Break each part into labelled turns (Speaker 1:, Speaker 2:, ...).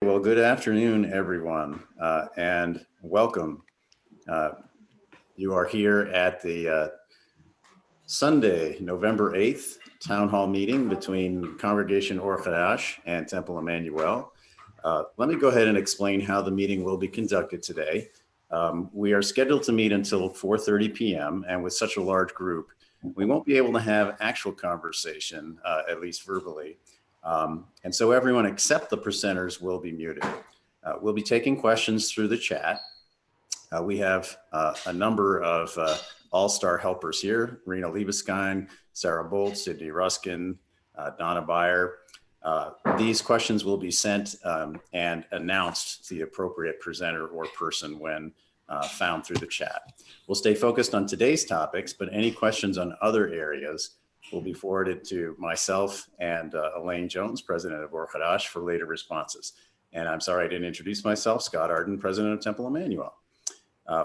Speaker 1: Well, good afternoon, everyone, and welcome. Uh, you are here at the Sunday, November 8th, Town Hall meeting between Congregation Or Chadash and Temple Emmanuel. Let me go ahead and explain how the meeting will be conducted today. We are scheduled to meet until 4:30 p.m. and with such a large group, we won't be able to have actual conversation, at least verbally. And so everyone except the presenters will be muted. We'll be taking questions through the chat. We have a number of all-star helpers here: Rena Liebeskind, Sarah Bolt, Sydney Ruskin, Donna Beyer. These questions will be sent and announced to the appropriate presenter or person when found through the chat. We'll stay focused on today's topics, but any questions on other areas will be forwarded to myself and Elaine Jones, president of Or Chadash, for later responses. And I'm sorry I didn't introduce myself, Scott Arden, president of Temple Emmanuel.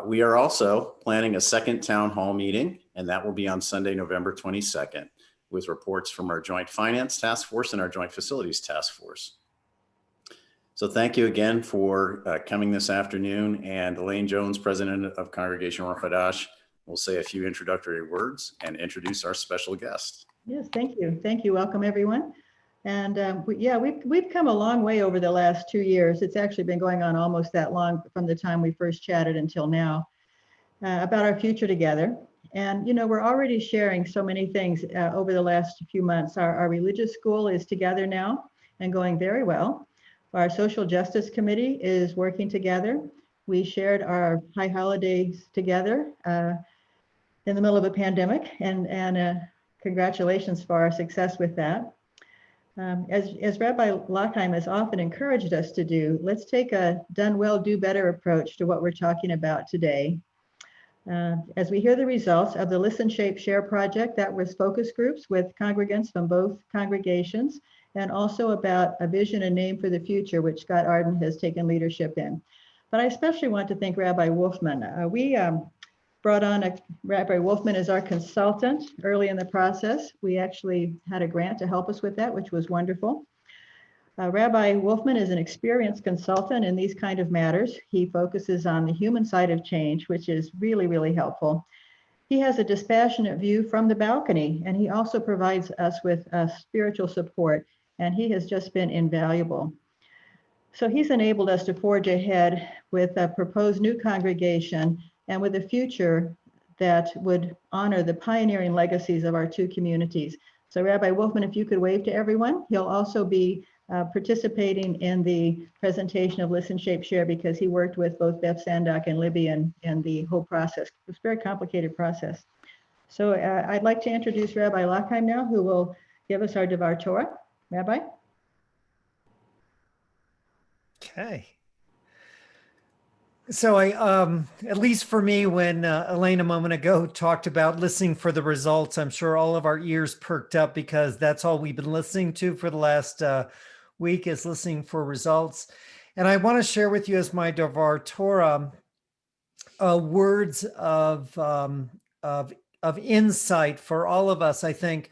Speaker 1: We are also planning a second town hall meeting, and that will be on Sunday, November 22nd, with reports from our Joint Finance Task Force and our Joint Facilities Task Force. So thank you again for coming this afternoon. And Elaine Jones, president of Congregation Or Chadash, will say a few introductory words and introduce our special guest.
Speaker 2: Yes, thank you. Thank you. Welcome, everyone. And we've come a long way over the last 2 years. It's actually been going on almost that long from the time we first chatted until now about our future together. And, you know, we're already sharing so many things over the last few months. Our religious school is together now and going very well. Our social justice committee is working together. We shared our high holidays together in the middle of a pandemic, and congratulations for our success with that. As Rabbi Lockheim has often encouraged us to do, let's take a done well, do better approach to what we're talking about today. As we hear the results of the Listen, Shape, Share project, that was focus groups with congregants from both congregations, and also about a vision and name for the future, which Scott Arden has taken leadership in. But I especially want to thank Rabbi Wolfman. We brought on Rabbi Wolfman as our consultant early in the process. We actually had a grant to help us with that, which was wonderful. Rabbi Wolfman is an experienced consultant in these kind of matters. He focuses on the human side of change, which is really, really helpful. He has a dispassionate view from the balcony, and he also provides us with spiritual support, and he has just been invaluable. So he's enabled us to forge ahead with a proposed new congregation and with a future that would honor the pioneering legacies of our two communities. So Rabbi Wolfman, if you could wave to everyone. He'll also be participating in the presentation of Listen, Shape, Share, because he worked with both Beth Sandock and Libby and the whole process. It's a very complicated process. So I'd like to introduce Rabbi Lockheim now, who will give us our Devar Torah. Rabbi?
Speaker 3: Okay. So at least for me, when Elaine a moment ago talked about listening for the results, I'm sure all of our ears perked up, because that's all we've been listening to for the last week, is listening for results. And I want to share with you as my Devar Torah words of insight for all of us, I think,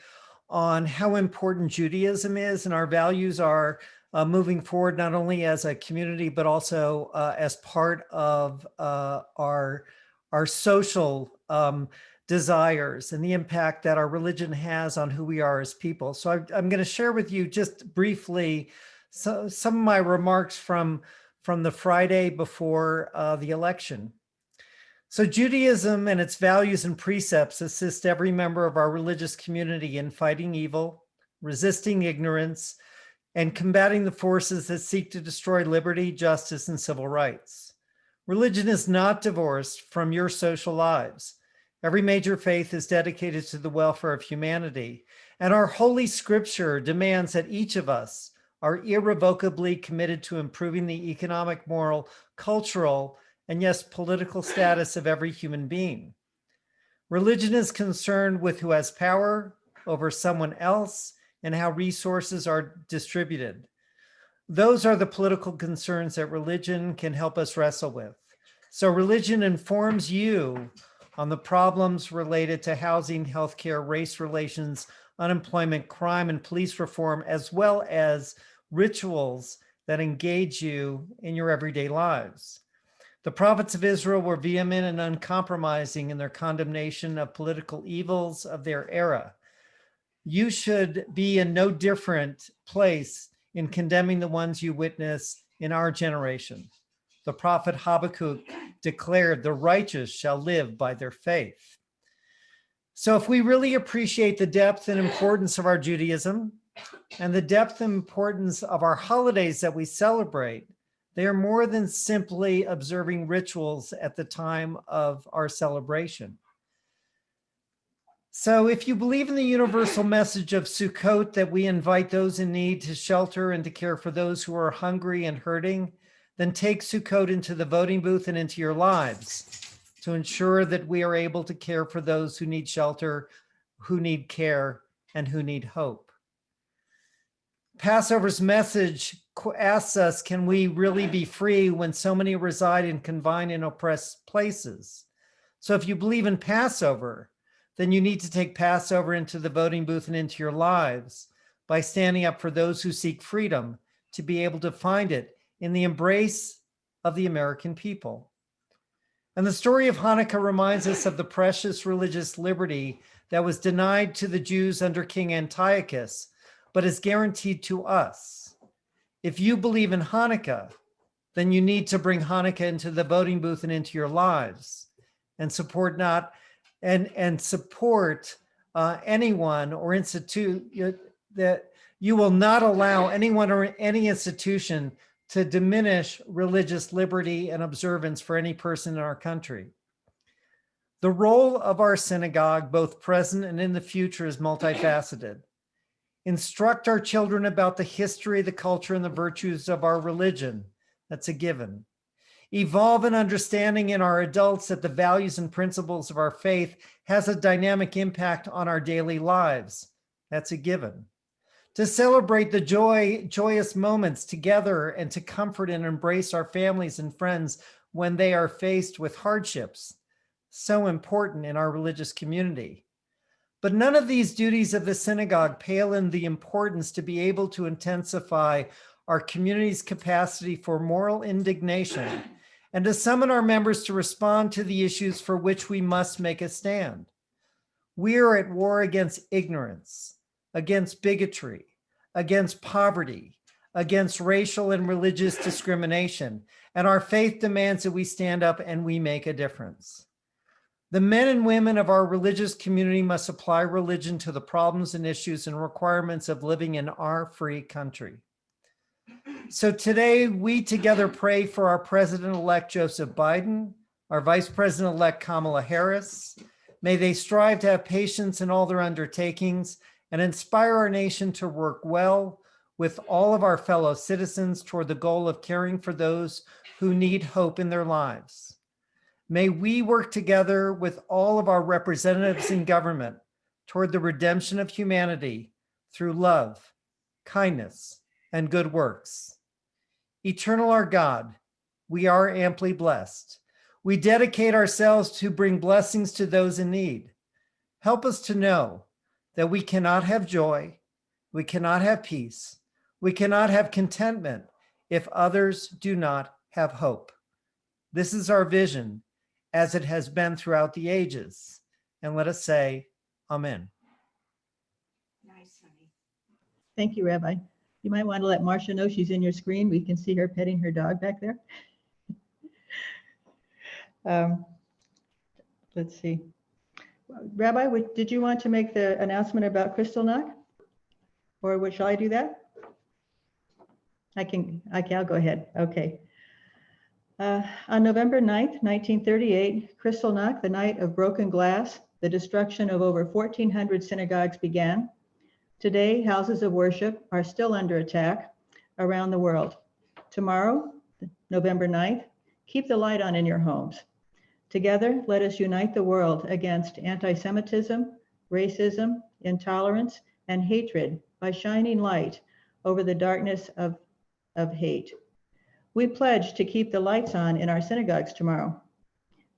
Speaker 3: on how important Judaism is and our values are moving forward, not only as a community, but also as part of our social desires and the impact that our religion has on who we are as people. So I'm going to share with you just briefly some of my remarks from the Friday before the election. So Judaism and its values and precepts assist every member of our religious community in fighting evil, resisting ignorance, and combating the forces that seek to destroy liberty, justice, and civil rights. Religion is not divorced from your social lives. Every major faith is dedicated to the welfare of humanity, and our Holy Scripture demands that each of us are irrevocably committed to improving the economic, moral, cultural, and yes, political status of every human being. Religion is concerned with who has power over someone else and how resources are distributed. Those are the political concerns that religion can help us wrestle with. So religion informs you on the problems related to housing, healthcare, race relations, unemployment, crime, and police reform, as well as rituals that engage you in your everyday lives. The prophets of Israel were vehement and uncompromising in their condemnation of political evils of their era. You should be in no different place in condemning the ones you witness in our generation. The prophet Habakkuk declared, "The righteous shall live by their faith." So if we really appreciate the depth and importance of our Judaism and the depth and importance of our holidays that we celebrate, they are more than simply observing rituals at the time of our celebration. So if you believe in the universal message of Sukkot, that we invite those in need to shelter and to care for those who are hungry and hurting, then take Sukkot into the voting booth and into your lives to ensure that we are able to care for those who need shelter, who need care, and who need hope. Passover's message asks us, can we really be free when so many reside and confined in oppressed places? So if you believe in Passover, then you need to take Passover into the voting booth and into your lives by standing up for those who seek freedom to be able to find it in the embrace of the American people. And the story of Hanukkah reminds us of the precious religious liberty that was denied to the Jews under King Antiochus, but is guaranteed to us. If you believe in Hanukkah, then you need to bring Hanukkah into the voting booth and into your lives and support anyone or institute that you will not allow anyone or any institution to diminish religious liberty and observance for any person in our country. The role of our synagogue, both present and in the future, is multifaceted. Instruct our children about the history, the culture, and the virtues of our religion. That's a given. Evolve an understanding in our adults that the values and principles of our faith has a dynamic impact on our daily lives. That's a given. To celebrate the joyous moments together and to comfort and embrace our families and friends when they are faced with hardships. So important in our religious community. But none of these duties of the synagogue pale in the importance to be able to intensify our community's capacity for moral indignation and to summon our members to respond to the issues for which we must make a stand. We are at war against ignorance, against bigotry, against poverty, against racial and religious discrimination, and our faith demands that we stand up and we make a difference. The men and women of our religious community must apply religion to the problems and issues and requirements of living in our free country. So today, we together pray for our President-elect Joseph Biden, our Vice President-elect Kamala Harris. May they strive to have patience in all their undertakings and inspire our nation to work well with all of our fellow citizens toward the goal of caring for those who need hope in their lives. May we work together with all of our representatives in government toward the redemption of humanity through love, kindness, and good works. Eternal our God, we are amply blessed. We dedicate ourselves to bring blessings to those in need. Help us to know that we cannot have joy, we cannot have peace, we cannot have contentment if others do not have hope. This is our vision as it has been throughout the ages. And let us say, Amen.
Speaker 4: Nice, honey.
Speaker 2: Thank you, Rabbi. You might want to let Marcia know she's in your screen. We can see her petting her dog back there. Let's see. Rabbi, did you want to make the announcement about Kristallnacht? Or shall I do that? I'll go ahead. Okay. On November 9th, 1938, Kristallnacht, the night of broken glass, the destruction of over 1,400 synagogues began. Today, houses of worship are still under attack around the world. Tomorrow, November 9th, keep the light on in your homes. Together, let us unite the world against anti-Semitism, racism, intolerance, and hatred by shining light over the darkness of hate. We pledge to keep the lights on in our synagogues tomorrow.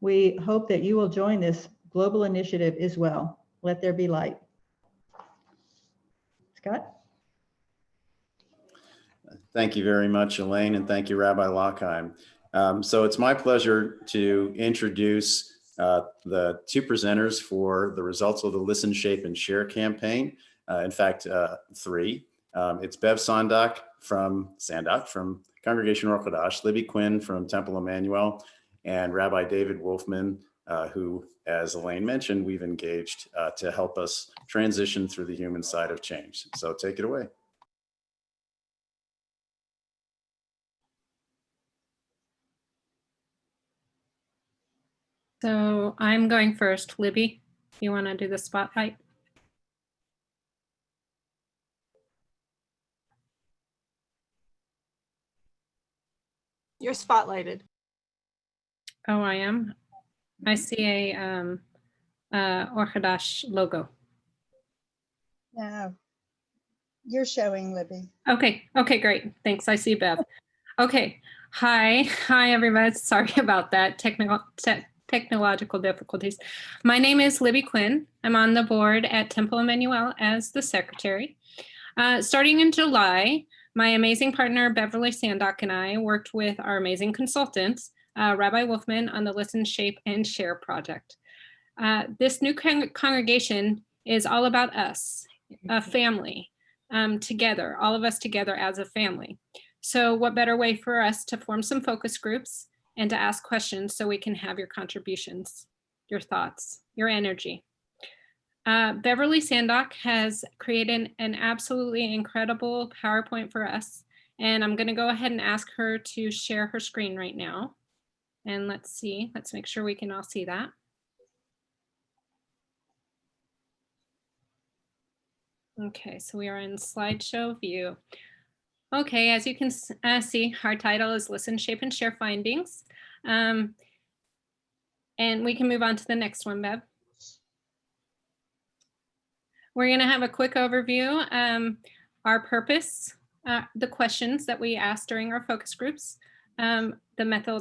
Speaker 2: We hope that you will join this global initiative as well. Let there be light. Scott?
Speaker 1: Thank you very much, Elaine, and thank you, Rabbi Lockheim. So it's my pleasure to introduce the two presenters for the results of the Listen, Shape, and Share campaign. In fact, three. It's Bev Sandak from Congregation Or Chadash, Libby Quinn from Temple Emmanuel, and Rabbi David Wolfman, who, as Elaine mentioned, we've engaged to help us transition through the human side of change. So take it away.
Speaker 5: So I'm going first. Libby, you want to do the spotlight?
Speaker 6: You're spotlighted.
Speaker 5: Oh, I am. I see a Or Chadash logo.
Speaker 7: No, you're showing, Libby.
Speaker 5: Okay, great. Thanks. I see Bev. Okay. Hi, everybody. Sorry about that. Technological difficulties. My name is Libby Quinn. I'm on the board at Temple Emmanuel as the secretary. Starting in July, my amazing partner Beverly Sandock and I worked with our amazing consultants, Rabbi Wolfman, on the Listen, Shape, and Share project. This new congregation is all about us, a family, together, all of us together as a family. So what better way for us to form some focus groups and to ask questions so we can have your contributions, your thoughts, your energy. Beverly Sandock has created an absolutely incredible PowerPoint for us. And I'm going to go ahead and ask her to share her screen right now. And let's make sure we can all see that. Okay, so we are in slideshow view. Okay, as you can see, our title is Listen, Shape, and Share Findings. And we can move on to the next one, Bev. We're going to have a quick overview, our purpose, the questions that we asked during our focus groups, the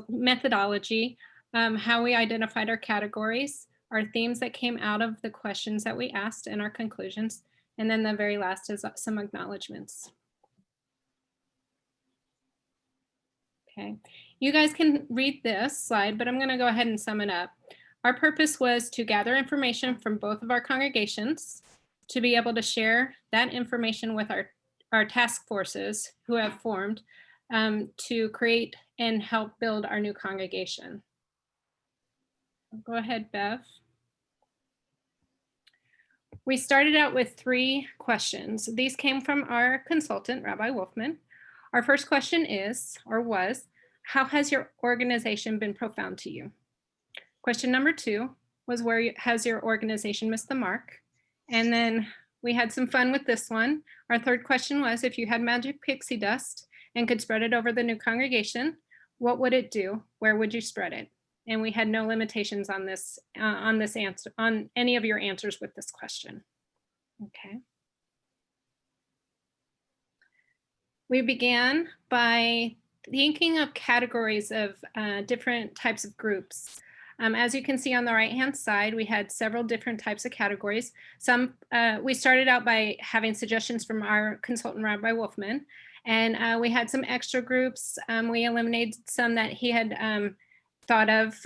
Speaker 5: methodology, how we identified our categories, our themes that came out of the questions that we asked, and our conclusions. And then the very last is some acknowledgements. Okay, you guys can read this slide, but I'm going to go ahead and sum it up. Our purpose was to gather information from both of our congregations, to be able to share that information with our task forces who have formed to create and help build our new congregation. Go ahead, Bev. We started out with 3 questions. These came from our consultant, Rabbi Wolfman. Our first question is, or was, how has your organization been profound to you? Question number 2 was, where has your organization missed the mark? And then we had some fun with this one. Our third question was, if you had magic pixie dust and could spread it over the new congregation, what would it do? Where would you spread it? And we had no limitations on this answer, on any of your answers with this question. Okay. We began by thinking of categories of different types of groups. As you can see on the right-hand side, we had several different types of categories. We started out by having suggestions from our consultant, Rabbi Wolfman, and we had some extra groups. We eliminated some that he had thought of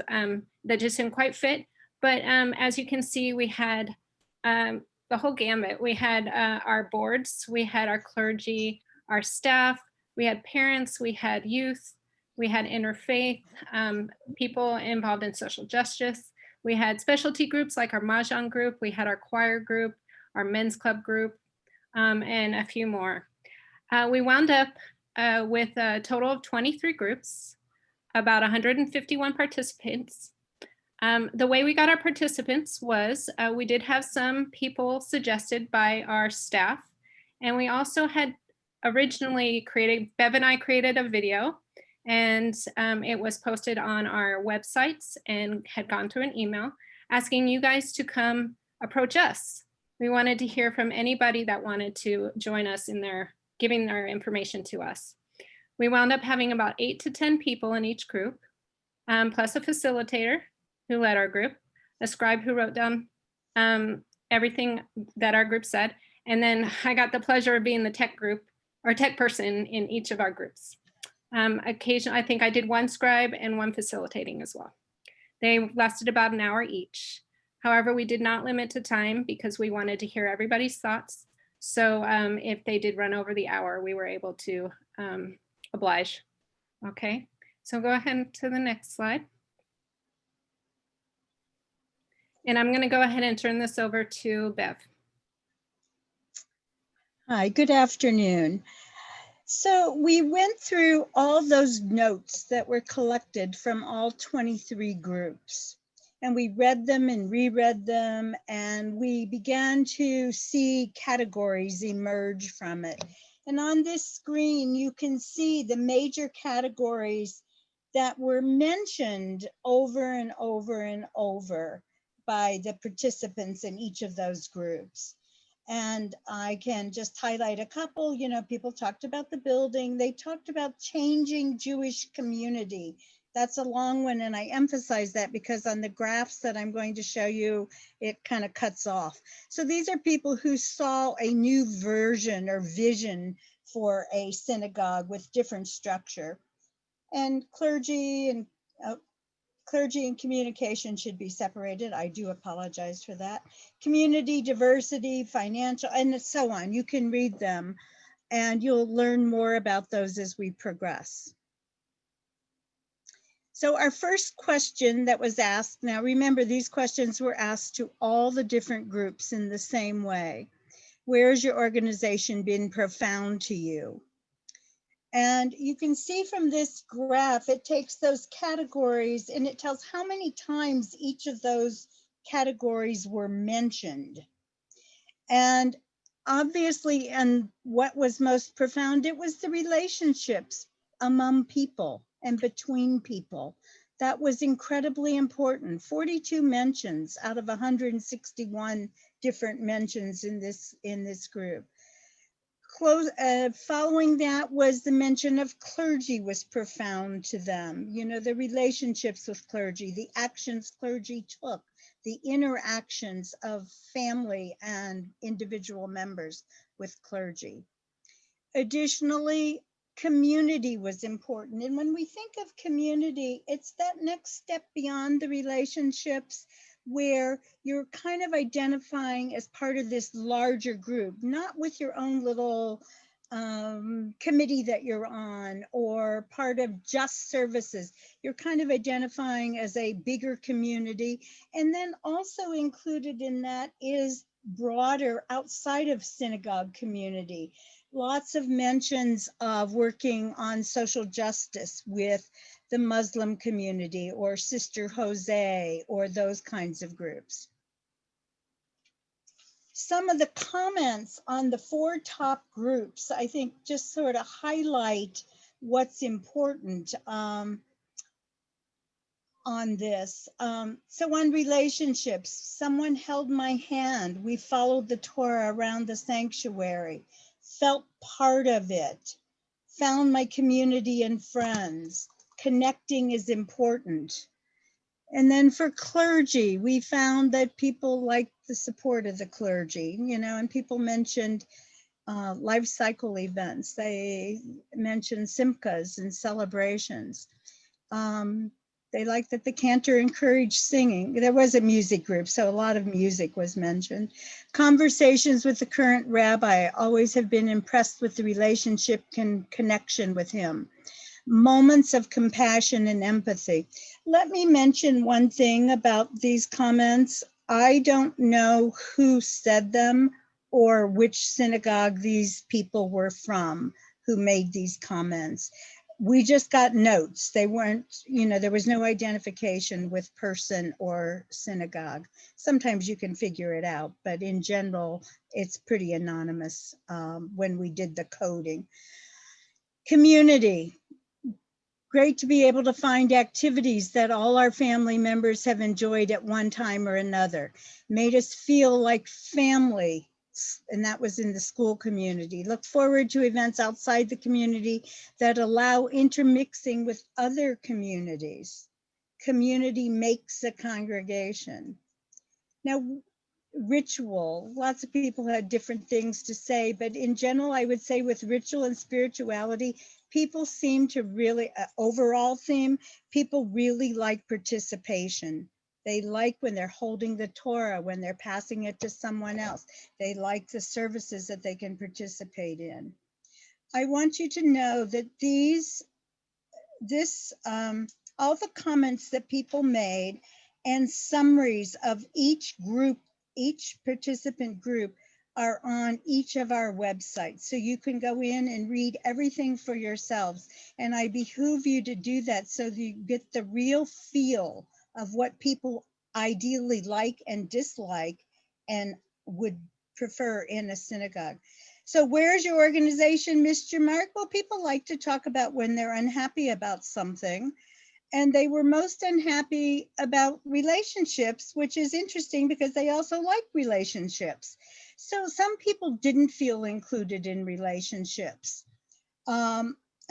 Speaker 5: that just didn't quite fit. But as you can see, we had the whole gamut. We had our boards, we had our clergy, our staff, we had parents, we had youth, we had interfaith, people involved in social justice. We had specialty groups like our Mahjong group, we had our choir group, our men's club group, and a few more. We wound up with a total of 23 groups, about 151 participants. The way we got our participants was we did have some people suggested by our staff, and we also had originally Bev and I created a video, and it was posted on our websites and had gone to an email asking you guys to come approach us. We wanted to hear from anybody that wanted to join us in giving their information to us. We wound up having about 8 to 10 people in each group, plus a facilitator who led our group, a scribe who wrote down everything that our group said. And then I got the pleasure of being the tech group or tech person in each of our groups. Occasionally, I think I did one scribe and one facilitating as well. They lasted about an hour each. However, we did not limit to time because we wanted to hear everybody's thoughts. So if they did run over the hour, we were able to oblige. Okay, so go ahead to the next slide. And I'm going to go ahead and turn this over to Bev.
Speaker 7: Hi, good afternoon. So we went through all those notes that were collected from all 23 groups, and we read them and reread them, and we began to see categories emerge from it. And on this screen, you can see the major categories that were mentioned over and over and over by the participants in each of those groups. And I can just highlight a couple. You know, people talked about the building. They talked about changing Jewish community. That's a long one, and I emphasize that because on the graphs that I'm going to show you, it kind of cuts off. So these are people who saw a new version or vision for a synagogue with different structure. And clergy and communication should be separated. I do apologize for that. Community, diversity, financial, and so on. You can read them and you'll learn more about those as we progress. So our first question that was asked, now remember these questions were asked to all the different groups in the same way. Where's your organization been profound to you? And you can see from this graph, it takes those categories and it tells how many times each of those categories were mentioned. And obviously, and what was most profound, it was the relationships among people and between people. That was incredibly important. 42 mentions out of 161 different mentions in this group. Following that was the mention of clergy was profound to them. You know, the relationships with clergy, the actions clergy took, the interactions of family and individual members with clergy. Additionally, community was important. And when we think of community, it's that next step beyond the relationships where you're kind of identifying as part of this larger group, not with your own little committee that you're on or part of just services. You're kind of identifying as a bigger community. And then also included in that is broader outside of synagogue community. Lots of mentions of working on social justice with the Muslim community or Sister Jose or those kinds of groups. Some of the comments on the 4 top groups, I think just sort of highlight what's important on this. So on relationships, someone held my hand. We followed the Torah around the sanctuary, felt part of it, found my community and friends. Connecting is important. And then for clergy, we found that people liked the support of the clergy, you know, and people mentioned life cycle events. They mentioned simchas and celebrations. They liked that the cantor encouraged singing. There was a music group, so a lot of music was mentioned. Conversations with the current rabbi, always have been impressed with the relationship and connection with him. Moments of compassion and empathy. Let me mention one thing about these comments. I don't know who said them or which synagogue these people were from who made these comments. We just got notes. They weren't, you know, there was no identification with person or synagogue. Sometimes you can figure it out, but in general, it's pretty anonymous when we did the coding. Community. Great to be able to find activities that all our family members have enjoyed at one time or another. Made us feel like family, and that was in the school community. Look forward to events outside the community that allow intermixing with other communities. Community makes a congregation. Now, ritual. Lots of people had different things to say, but in general, I would say with ritual and spirituality, people seem to really, overall theme, people really like participation. They like when they're holding the Torah, when they're passing it to someone else. They like the services that they can participate in. I want you to know that all the comments that people made and summaries of each group, each participant group are on each of our websites. So you can go in and read everything for yourselves. And I behoove you to do that so that you get the real feel of what people ideally like and dislike and would prefer in a synagogue. So where's your organization, Mr. Mark? Well, people like to talk about when they're unhappy about something. And they were most unhappy about relationships, which is interesting because they also like relationships. So some people didn't feel included in relationships.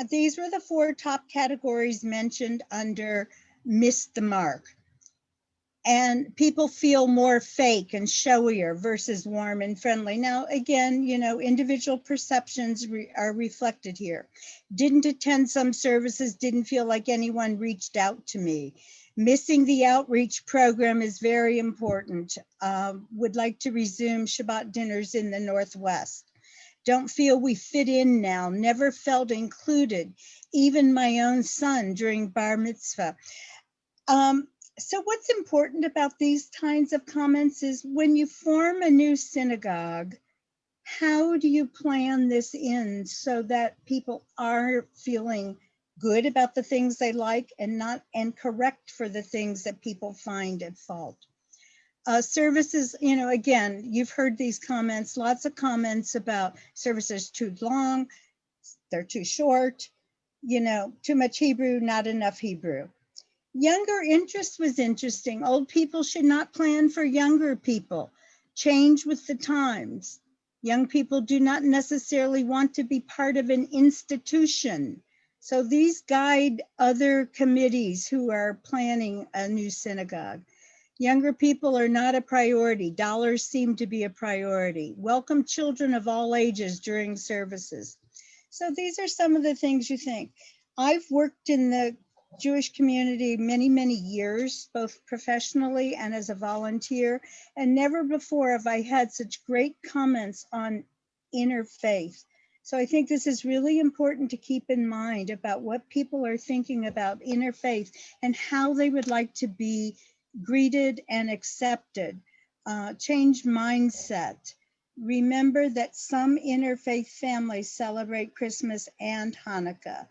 Speaker 7: These were the 4 top categories mentioned under missed the mark. And people feel more fake and showier versus warm and friendly. Now, again, you know, individual perceptions are reflected here. Didn't attend some services, didn't feel like anyone reached out to me. Missing the outreach program is very important. Would like to resume Shabbat dinners in the Northwest. Don't feel we fit in now, never felt included, even my own son during bar mitzvah. So what's important about these kinds of comments is when you form a new synagogue, how do you plan this in so that people are feeling good about the things they like and correct for the things that people find at fault? Services, you know, again, you've heard these comments, lots of comments about services too long, they're too short, you know, too much Hebrew, not enough Hebrew. Younger interest was interesting. Old people should not plan for younger people. Change with the times. Young people do not necessarily want to be part of an institution. So these guide other committees who are planning a new synagogue. Younger people are not a priority. Dollars seem to be a priority. Welcome children of all ages during services. So these are some of the things you think. I've worked in the Jewish community many, many years, both professionally and as a volunteer, and never before have I had such great comments on interfaith. So I think this is really important to keep in mind about what people are thinking about interfaith and how they would like to be greeted and accepted. Change mindset. Remember that some interfaith families celebrate Christmas and Hanukkah.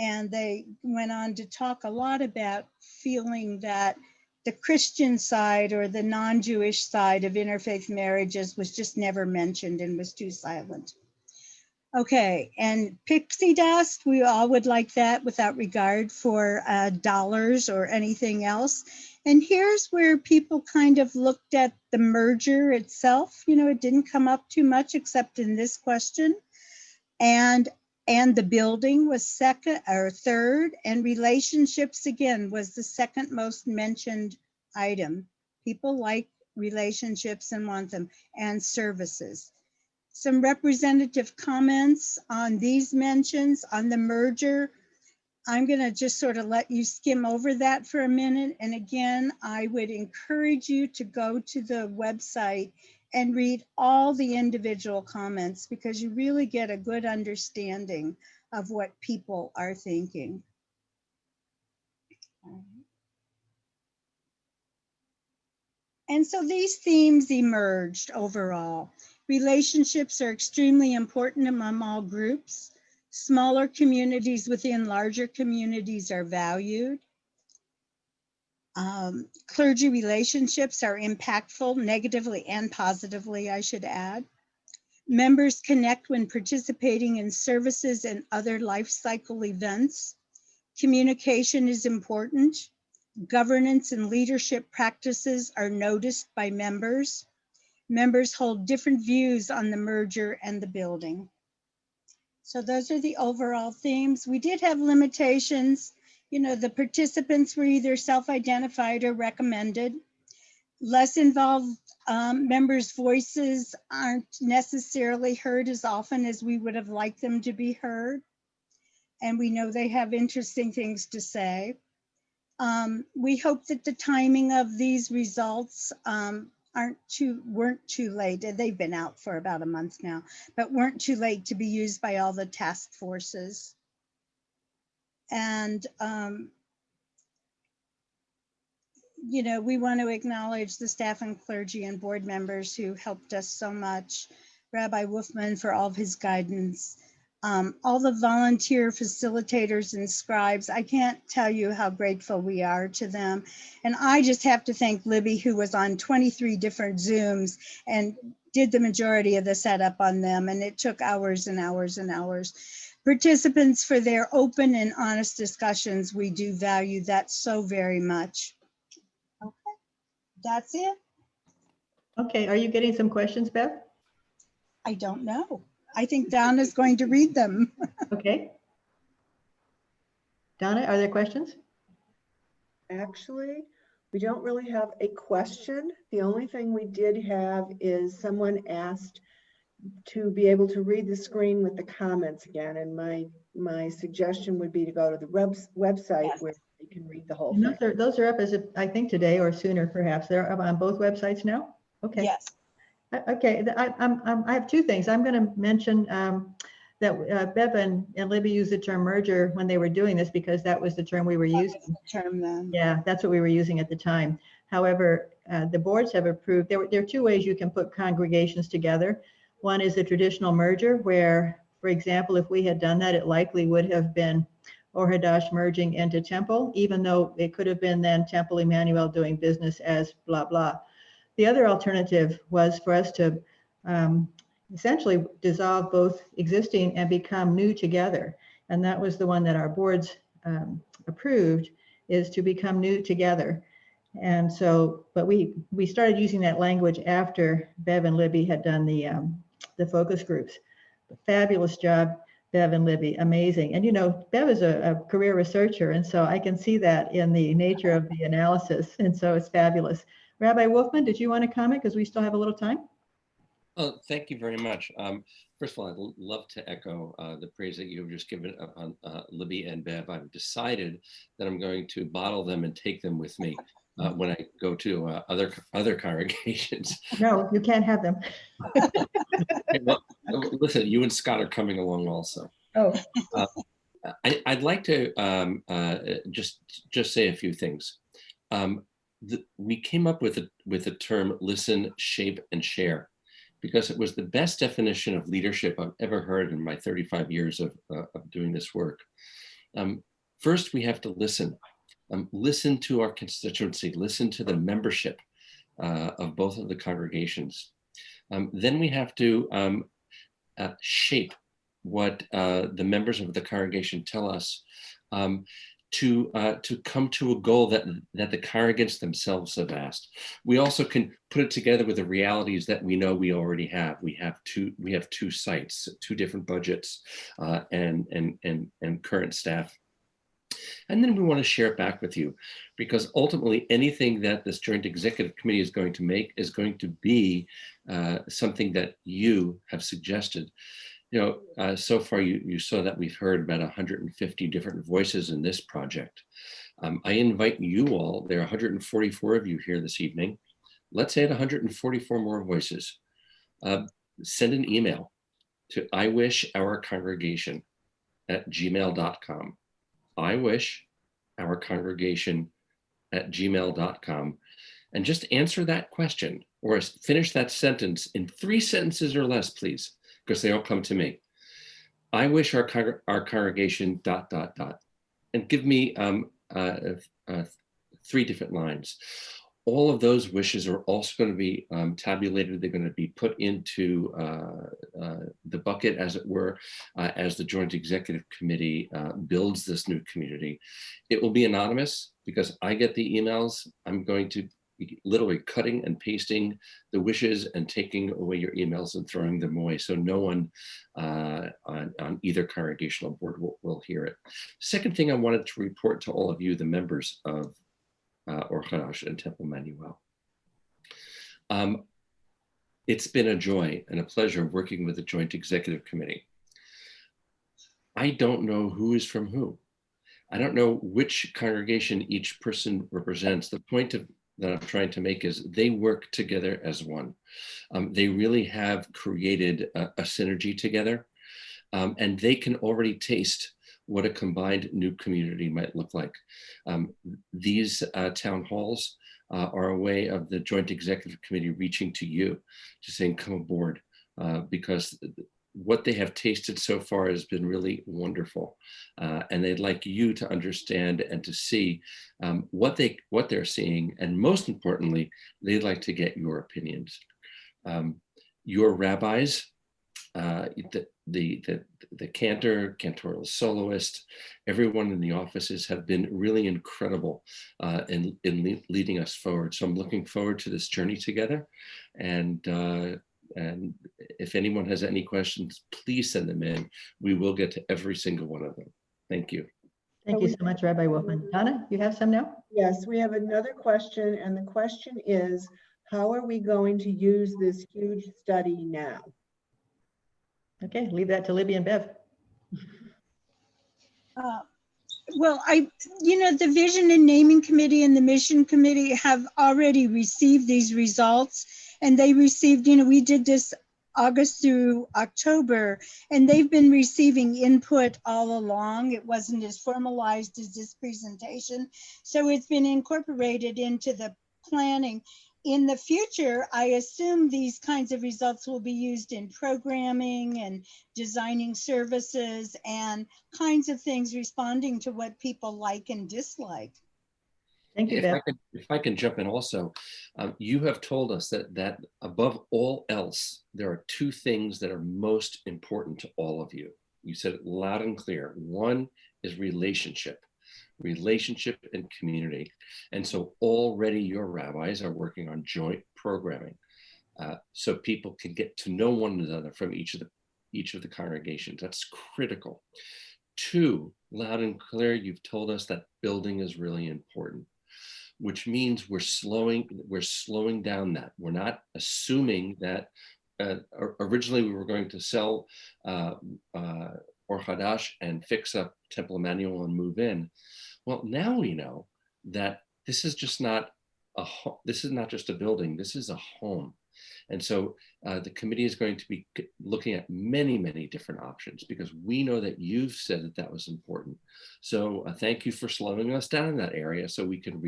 Speaker 7: And they went on to talk a lot about feeling that the Christian side or the non-Jewish side of interfaith marriages was just never mentioned and was too silent. Okay, and pixie dust, we all would like that without regard for dollars or anything else. And here's where people kind of looked at the merger itself. You know, it didn't come up too much except in this question. And the building was second or third, and relationships again was the second most mentioned item. People like relationships and want them, and services. Some representative comments on these mentions on the merger. I'm going to just sort of let you skim over that for a minute. And again, I would encourage you to go to the website and read all the individual comments because you really get a good understanding of what people are thinking. And so these themes emerged overall. Relationships are extremely important among all groups. Smaller communities within larger communities are valued. Clergy relationships are impactful, negatively and positively, I should add. Members connect when participating in services and other life cycle events. Communication is important. Governance and leadership practices are noticed by members. Members hold different views on the merger and the building. So those are the overall themes. We did have limitations. You know, the participants were either self-identified or recommended. less involved members' voices aren't necessarily heard as often as we would have liked them to be heard. And we know they have interesting things to say. We hope that the timing of these results weren't too late. They've been out for about a month now, but weren't too late to be used by all the task forces. And you know, we want to acknowledge the staff and clergy and board members who helped us so much. Rabbi Wolfman for all of his guidance. All the volunteer facilitators and scribes, I can't tell you how grateful we are to them. And I just have to thank Libby, who was on 23 different Zooms and did the majority of the setup on them. And it took hours and hours and hours. Participants for their open and honest discussions. We do value that so very much. Okay, that's it.
Speaker 2: Okay, are you getting some questions, Bev?
Speaker 7: I don't know. I think Donna's going to read them.
Speaker 2: Okay. Donna, are there questions?
Speaker 8: Actually, we don't really have a question. The only thing we did have is someone asked to be able to read the screen with the comments again. And my suggestion would be to go to the website
Speaker 7: Yes.
Speaker 8: where you can read the whole
Speaker 2: And
Speaker 8: thing.
Speaker 2: those are up as of, I think today or sooner, perhaps. They're up on both websites now? Okay.
Speaker 7: Yes.
Speaker 2: Okay, I have two things. I'm going to mention that Bev and Libby used the term merger when they were doing this because that was the term we were using.
Speaker 7: Term then.
Speaker 2: Yeah, that's what we were using at the time. However, the boards have approved, there are two ways you can put congregations together. One is a traditional merger where, for example, if we had done that, it likely would have been Or Hadash merging into Temple, even though it could have been then Temple Emmanuel doing business as blah, blah. The other alternative was for us to essentially dissolve both existing and become new together. And that was the one that our boards approved, is to become new together. And so, but we started using that language after Bev and Libby had done the focus groups. Fabulous job, Bev and Libby, amazing. And you know, Bev is a career researcher, and so I can see that in the nature of the analysis, and so it's fabulous. Rabbi Wolfman, did you want to comment because we still have a little time?
Speaker 9: Oh, thank you very much. First of all, I'd love to echo the praise that you've just given on Libby and Bev. I've decided that I'm going to bottle them and take them with me when I go to other congregations.
Speaker 2: No, you can't have them.
Speaker 9: Well, listen, you and Scott are coming along also.
Speaker 2: Oh,
Speaker 9: I'd like to just say a few things. We came up with the term listen, shape, and share because it was the best definition of leadership I've ever heard in my 35 years of doing this work. First, we have to listen. Listen to our constituency, listen to the membership of both of the congregations. Then we have to shape what the members of the congregation tell us to come to a goal that the congregants themselves have asked. We also can put it together with the realities that we know we already have. We have two sites, two different budgets, and current staff. And then we want to share it back with you, because ultimately anything that this Joint Executive Committee is going to make is going to be something that you have suggested. You know, so far you saw that we've heard about 150 different voices in this project. I invite you all, there are 144 of you here this evening. Let's add 144 more voices. Send an email to iwishourcongregation@gmail.com. iwishourcongregation@gmail.com, and just answer that question or finish that sentence in 3 sentences or less, please, because they all come to me. I wish our congregation ... and give me 3 different lines. All of those wishes are also going to be tabulated. They're going to be put into the bucket, as it were, as the Joint Executive Committee builds this new community. It will be anonymous because I get the emails. I'm going to be literally cutting and pasting the wishes and taking away your emails and throwing them away. So no one on either congregational board will hear it. Second thing I wanted to report to all of you, the members of Or Hadash and Temple Emmanuel. It's been a joy and a pleasure working with the Joint Executive Committee. I don't know who is from who. I don't know which congregation each person represents. The point that I'm trying to make is they work together as one. They really have created a synergy together, and they can already taste what a combined new community might look like. These town halls are a way of the Joint Executive Committee reaching to you, to saying, come aboard, because what they have tasted so far has been really wonderful. And they'd like you to understand and to see what they're seeing. And most importantly, they'd like to get your opinions. Your rabbis, the cantor, cantorial soloist, everyone in the offices have been really incredible in leading us forward. So I'm looking forward to this journey together. And if anyone has any questions, please send them in. We will get to every single one of them. Thank you.
Speaker 2: Thank you so much, Rabbi Wolfman. Donna, you have some now?
Speaker 8: Yes, we have another question, and the question is, how are we going to use this huge study now?
Speaker 2: Okay, leave that to Libby and Bev.
Speaker 7: Well, the Vision and Naming Committee and the Mission Committee have already received these results, and they received, we did this August through October, and they've been receiving input all along. It wasn't as formalized as this presentation, so it's been incorporated into the planning. In the future, I assume these kinds of results will be used in programming and designing services and kinds of things responding to what people like and dislike.
Speaker 2: Thank you, Bev.
Speaker 9: If I can jump in also, you have told us that above all else, there are two things that are most important to all of you. You said it loud and clear. One is relationship and community. And so already your rabbis are working on joint programming, so people can get to know one another from each of the congregations. That's critical. Two, loud and clear, you've told us that building is really important, which means we're slowing down that. We're not assuming that originally we were going to sell Or Hadash and fix up Temple Emmanuel and move in. Well, now we know that this is just not just a building, this is a home. And so the committee is going to be looking at many, many different options, because we know that you've said that was important. So thank you for slowing us down in that area so we can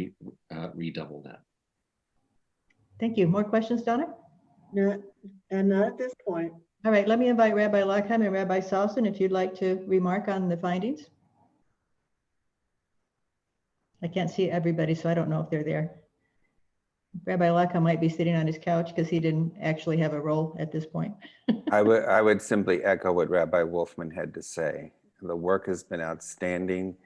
Speaker 9: redouble that.
Speaker 2: Thank you. More questions, Donna?
Speaker 8: Not at this point.
Speaker 2: All right, let me invite Rabbi Lockheim and Rabbi Salson if you'd like to remark on the findings. I can't see everybody, so I don't know if they're there. Rabbi Lockheim might be sitting on his couch because he didn't actually have a role at this point.
Speaker 10: I would simply echo what Rabbi Wolfman had to say. The work has been outstanding.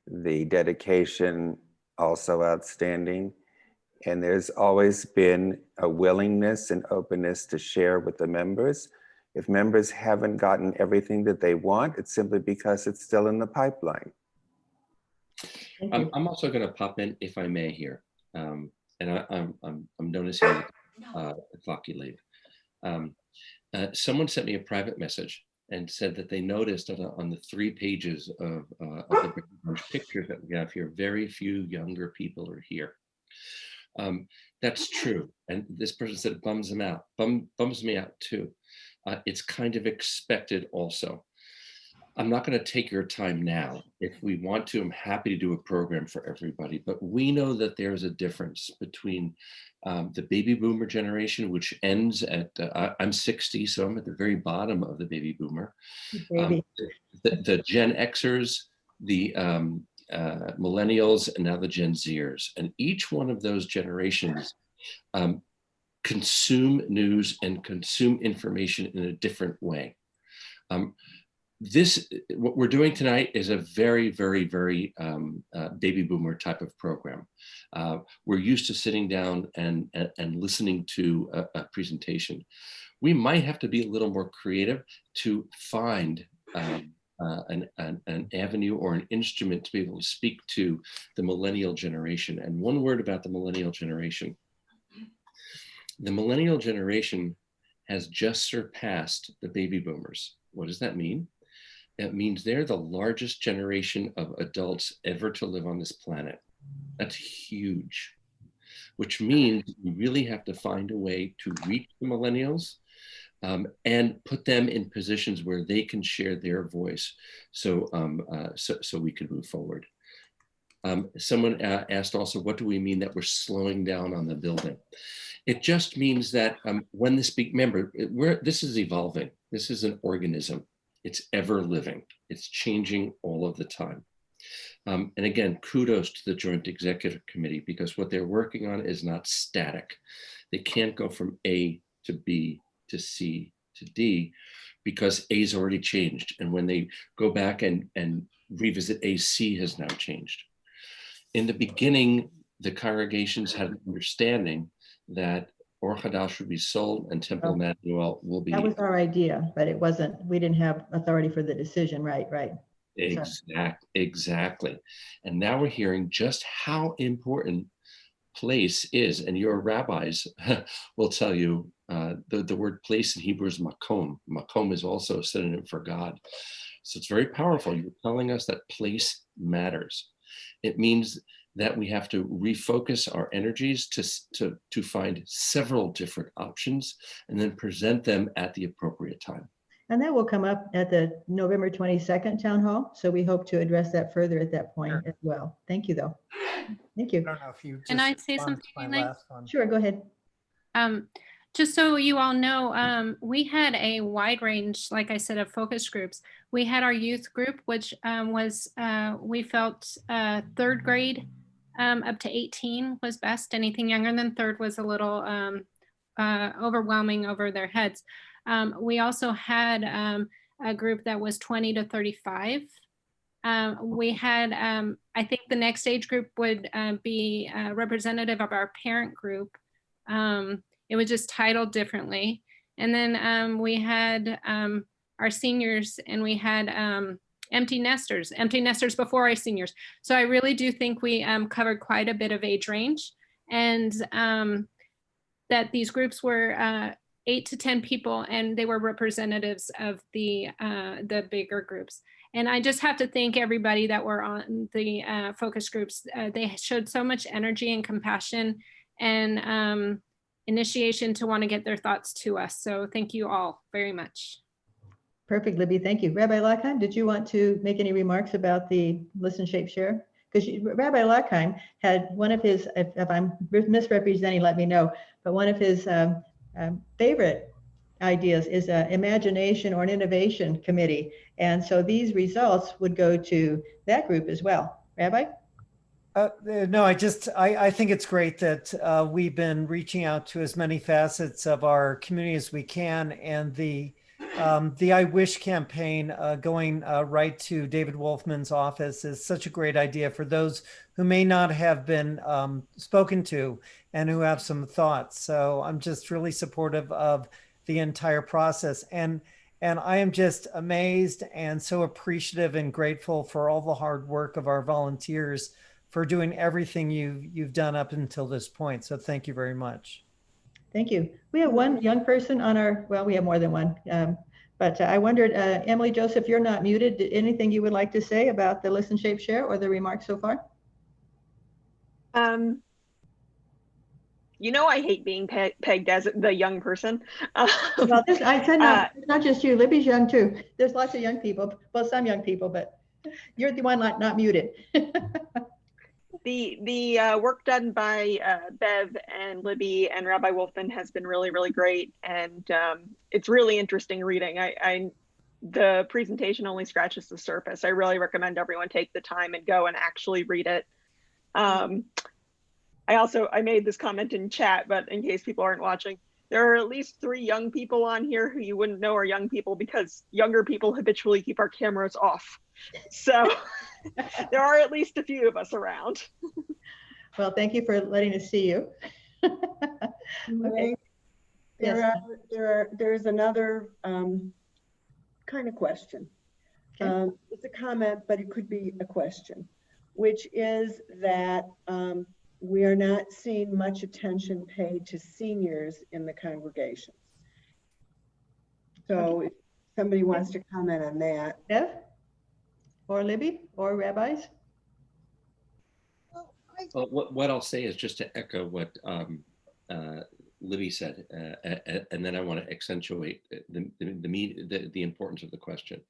Speaker 10: The dedication also outstanding. And there's always been a willingness and openness to share with the members. If members haven't gotten everything that they want, it's simply because it's still in the pipeline.
Speaker 9: I'm also going to pop in, if I may, here, and I'm noticing the clock you leave. Someone sent me a private message and said that they noticed on the 3 pages of the pictures that we have here, very few younger people are here. That's true, and this person said it bums them out. Bums me out too. It's kind of expected also. I'm not going to take your time now. If we want to, I'm happy to do a program for everybody, but we know that there's a difference between the baby boomer generation, which ends at, I'm 60, so I'm at the very bottom of the baby boomer. The Gen Xers, the millennials, and now the Gen Zers. And each one of those generations consume news and consume information in a different way. What we're doing tonight is a very, very, very baby boomer type of program. We're used to sitting down and listening to a presentation. We might have to be a little more creative to find an avenue or an instrument to be able to speak to the millennial generation. And one word about the millennial generation. The millennial generation has just surpassed the baby boomers. What does that mean? It means they're the largest generation of adults ever to live on this planet. That's huge, which means we really have to find a way to reach the millennials and put them in positions where they can share their voice so we can move forward. Someone asked also, what do we mean that we're slowing down on the building? It just means that when this remember, this is evolving. This is an organism. It's ever living. It's changing all of the time. And again, kudos to the Joint Executive Committee, because what they're working on is not static. They can't go from A to B to C to D because A's already changed. And when they go back and revisit A, C has now changed. In the beginning, the congregations had an understanding that Or Hadash would be sold and Temple Emmanuel will be.
Speaker 2: That was our idea, but it wasn't, we didn't have authority for the decision. Right.
Speaker 9: Exactly. And now we're hearing just how important place is. And your rabbis will tell you the word place in Hebrew is makom. Makom is also a synonym for God. So it's very powerful. You're telling us that place matters. It means that we have to refocus our energies to find several different options and then present them at the appropriate time.
Speaker 2: And that will come up at the November 22nd town hall. So we hope to address that further at that point as well. Thank you, though. Thank you.
Speaker 3: I don't know if you just
Speaker 5: Can I say
Speaker 3: respond to
Speaker 5: something,
Speaker 3: my
Speaker 5: Elaine?
Speaker 3: last one.
Speaker 2: Sure, go ahead.
Speaker 5: Just so you all know, we had a wide range, like I said, of focus groups. We had our youth group, which was, we felt third grade up to 18 was best. Anything younger than third was a little overwhelming over their heads. We also had a group that was 20 to 35. We had, I think the next age group would be representative of our parent group. It was just titled differently. And then we had our seniors, and we had empty nesters before our seniors. So I really do think we covered quite a bit of age range, and that these groups were 8 to 10 people, and they were representatives of the bigger groups. And I just have to thank everybody that were on the focus groups. They showed so much energy and compassion and initiation to want to get their thoughts to us. So thank you all very much.
Speaker 2: Perfect, Libby. Thank you. Rabbi Lackheim, did you want to make any remarks about the Listen, Shape, Share? Because Rabbi Lackheim had one of his, if I'm misrepresenting, let me know, but one of his favorite ideas is an imagination or an innovation committee. And so these results would go to that group as well. Rabbi?
Speaker 3: No, I think it's great that we've been reaching out to as many facets of our community as we can, and the I Wish campaign going right to David Wolfman's office is such a great idea for those who may not have been spoken to and who have some thoughts. So I'm just really supportive of the entire process, and I am just amazed and so appreciative and grateful for all the hard work of our volunteers for doing everything you've done up until this point. So thank you very much.
Speaker 2: Thank you. We have one young person on our, well, we have more than one, but I wondered, Emily Joseph, you're not muted. Anything you would like to say about the Listen, Shape, Share or the remarks so far?
Speaker 6: You know, I hate being pegged as the young person.
Speaker 2: Well, I said not just you. Libby's young too. There's lots of young people, well, some young people, but you're the one not muted.
Speaker 6: The work done by Bev and Libby and Rabbi Wolfman has been really, really great. And it's really interesting reading. The presentation only scratches the surface. I really recommend everyone take the time and go and actually read it. I made this comment in chat, but in case people aren't watching, there are at least 3 young people on here who you wouldn't know are young people, because younger people habitually keep our cameras off. So there are at least a few of us around.
Speaker 2: Well, thank you for letting us see you. Okay.
Speaker 8: There's another kind of question.
Speaker 2: Okay.
Speaker 8: It's a comment, but it could be a question, which is that we are not seeing much attention paid to seniors in the congregations. So if somebody wants to comment on that.
Speaker 2: Bev? Or Libby? Or rabbis?
Speaker 9: Well, what I'll say is just to echo what Libby said, and then I want to accentuate the importance of the question.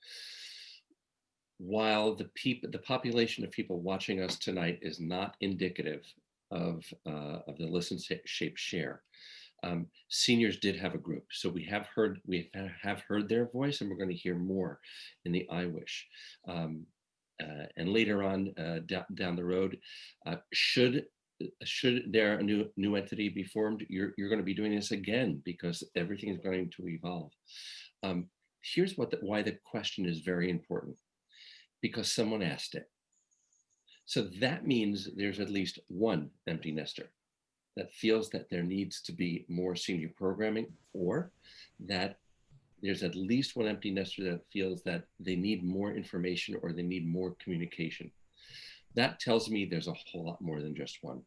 Speaker 9: While the population of people watching us tonight is not indicative of the Listen, Shape, Share, seniors did have a group, so we have heard their voice, and we're going to hear more in the I Wish. And later on down the road, should there a new entity be formed, you're going to be doing this again because everything is going to evolve. Here's why the question is very important, because someone asked it. So that means there's at least one empty nester that feels that there needs to be more senior programming, or that there's at least one empty nester that feels that they need more information or they need more communication. That tells me there's a whole lot more than just one.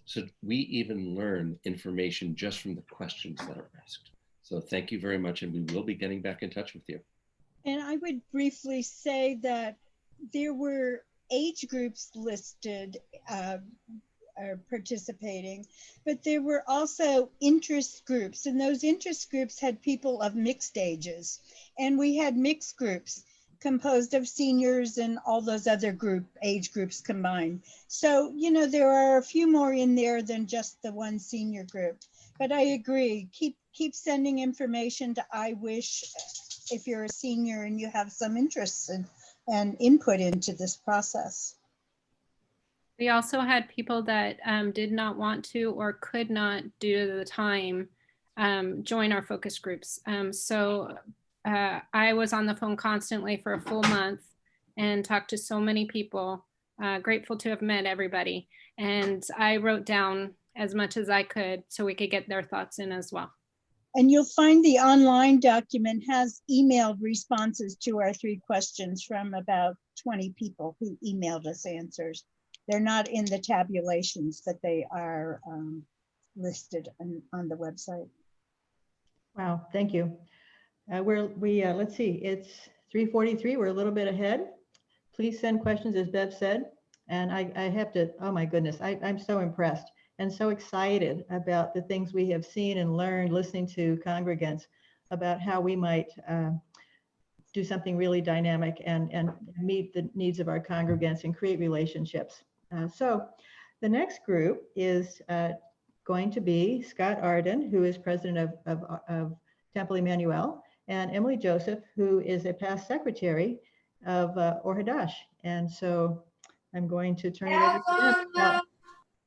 Speaker 9: So we even learn information just from the questions that are asked. So thank you very much, and we will be getting back in touch with you.
Speaker 7: And I would briefly say that there were age groups listed participating, but there were also interest groups, and those interest groups had people of mixed ages, and we had mixed groups composed of seniors and all those other age groups combined. So, you know, there are a few more in there than just the one senior group. But I agree, keep sending information to I Wish if you're a senior and you have some interests and input into this process.
Speaker 5: We also had people that did not want to or could not, due to the time, join our focus groups. So I was on the phone constantly for a full month and talked to so many people, grateful to have met everybody. And I wrote down as much as I could so we could get their thoughts in as well.
Speaker 7: And you'll find the online document has emailed responses to our 3 questions from about 20 people who emailed us answers. They're not in the tabulations, but they are listed on the website.
Speaker 2: Wow, thank you. Let's see, it's 3:43. We're a little bit ahead. Please send questions, as Bev said. And I have to, oh my goodness, I'm so impressed and so excited about the things we have seen and learned listening to congregants about how we might do something really dynamic and meet the needs of our congregants and create relationships. So the next group is going to be Scott Arden, who is president of Temple Emmanuel, and Emily Joseph, who is a past secretary of Or Hadash. And so I'm going to turn it over to them.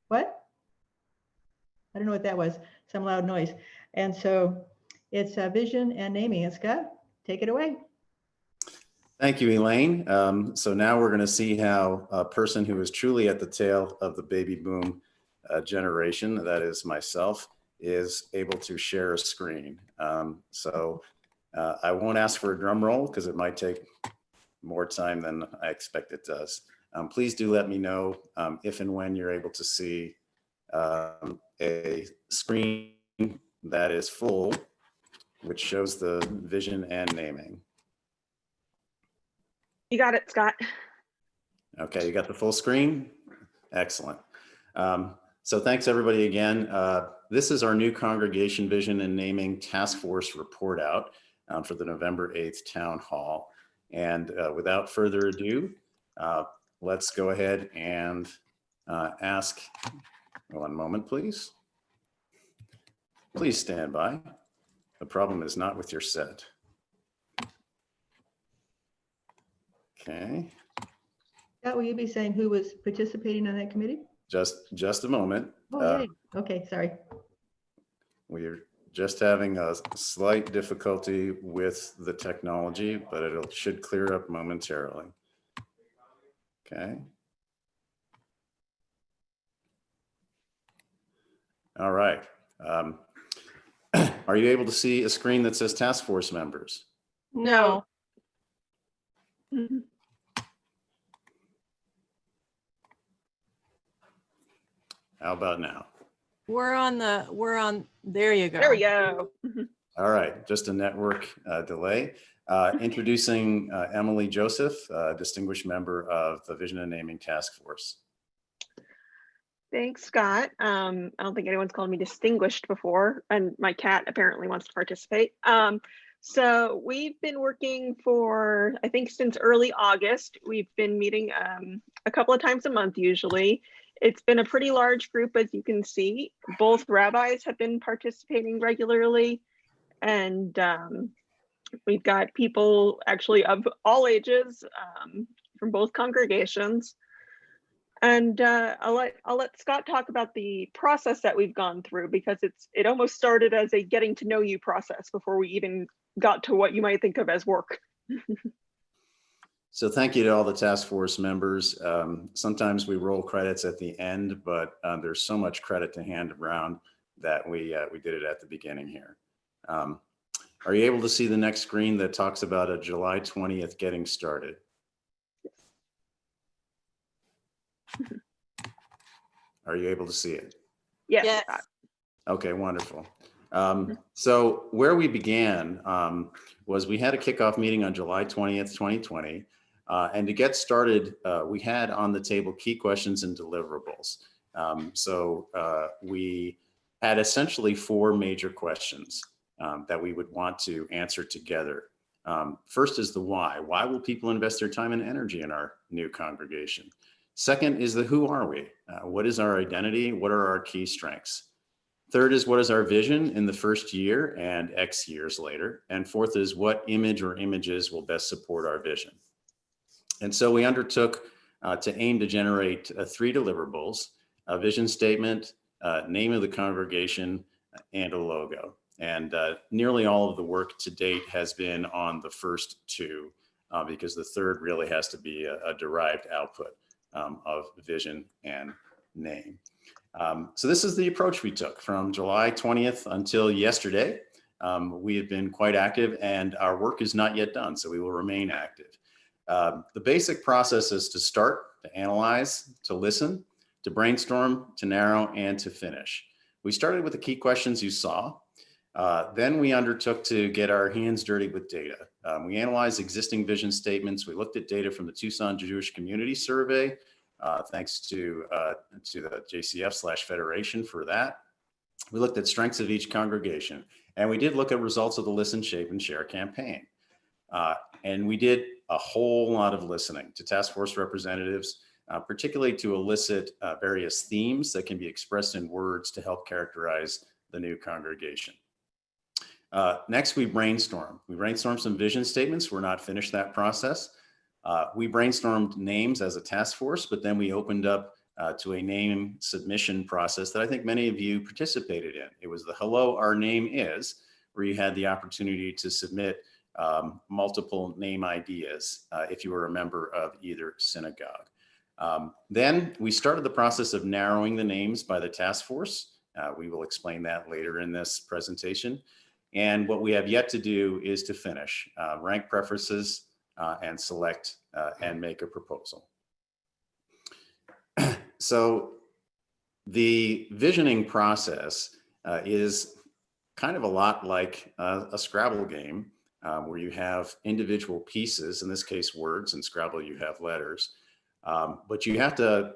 Speaker 2: What? I don't know what that was, some loud noise. And so it's vision and naming. And Scott, take it away.
Speaker 1: Thank you, Elaine. So now we're going to see how a person who is truly at the tail of the baby boom generation, that is myself, is able to share a screen. I won't ask for a drum roll because it might take more time than I expect it does. Please do let me know if and when you're able to see a screen that is full, which shows the vision and naming.
Speaker 6: You got it, Scott.
Speaker 1: Okay, you got the full screen? Excellent. So thanks everybody again. This is our new Congregation Vision and Naming Task Force report out for the November 8th Town Hall. And without further ado, let's go ahead and ask, one moment please. Please stand by. The problem is not with your set. Okay.
Speaker 2: Scott, will you be saying who was participating on that committee?
Speaker 1: Just a moment.
Speaker 2: Oh, yay. Okay, sorry.
Speaker 1: We're just having a slight difficulty with the technology, but it should clear up momentarily. Okay. All right. Are you able to see a screen that says task force members?
Speaker 6: No. Mhm.
Speaker 1: How about now?
Speaker 11: We're on, there you go.
Speaker 6: There we go.
Speaker 1: All right, just a network delay. Introducing Emily Joseph, distinguished member of the Vision and Naming Task Force.
Speaker 6: Thanks, Scott. I don't think anyone's called me distinguished before, and my cat apparently wants to participate. So we've been working for, I think since early August. We've been meeting a couple of times a month usually. It's been a pretty large group, as you can see. Both rabbis have been participating regularly, and we've got people actually of all ages from both congregations. And I'll let Scott talk about the process that we've gone through, because it almost started as a getting to know you process before we even got to what you might think of as work.
Speaker 1: So thank you to all the task force members. Sometimes we roll credits at the end, but there's so much credit to hand around that we did it at the beginning here. Are you able to see the next screen that talks about a July 20th getting started? Are you able to see it?
Speaker 6: Yes.
Speaker 11: Yes.
Speaker 1: Okay, wonderful. So where we began was we had a kickoff meeting on July 20th, 2020. And to get started, we had on the table key questions and deliverables. We had essentially 4 major questions that we would want to answer together. First is the why. Why will people invest their time and energy in our new congregation? Second is the who are we? What is our identity? What are our key strengths? Third is what is our vision in the first year and X years later? And fourth is what image or images will best support our vision? And so we undertook to aim to generate 3 deliverables: a vision statement, name of the congregation, and a logo. And nearly all of the work to date has been on the first 2, because the third really has to be a derived output of vision and name. So this is the approach we took from July 20th until yesterday. We have been quite active, and our work is not yet done, so we will remain active. The basic process is to start, to analyze, to listen, to brainstorm, to narrow, and to finish. We started with the key questions you saw. Then we undertook to get our hands dirty with data. We analyzed existing vision statements. We looked at data from the Tucson Jewish Community Survey, thanks to the JCF/Federation for that. We looked at strengths of each congregation, and we did look at results of the Listen, Shape, and Share campaign. And we did a whole lot of listening to task force representatives, particularly to elicit various themes that can be expressed in words to help characterize the new congregation. Next, we brainstormed. We brainstormed some vision statements. We're not finished that process. We brainstormed names as a task force, but then we opened up to a name submission process that I think many of you participated in. It was the Hello, Our Name Is, where you had the opportunity to submit multiple name ideas if you were a member of either synagogue. Then we started the process of narrowing the names by the task force. We will explain that later in this presentation. And what we have yet to do is to finish, rank preferences, and select and make a proposal. So the visioning process is kind of a lot like a Scrabble game where you have individual pieces, in this case words, in Scrabble you have letters, but you have to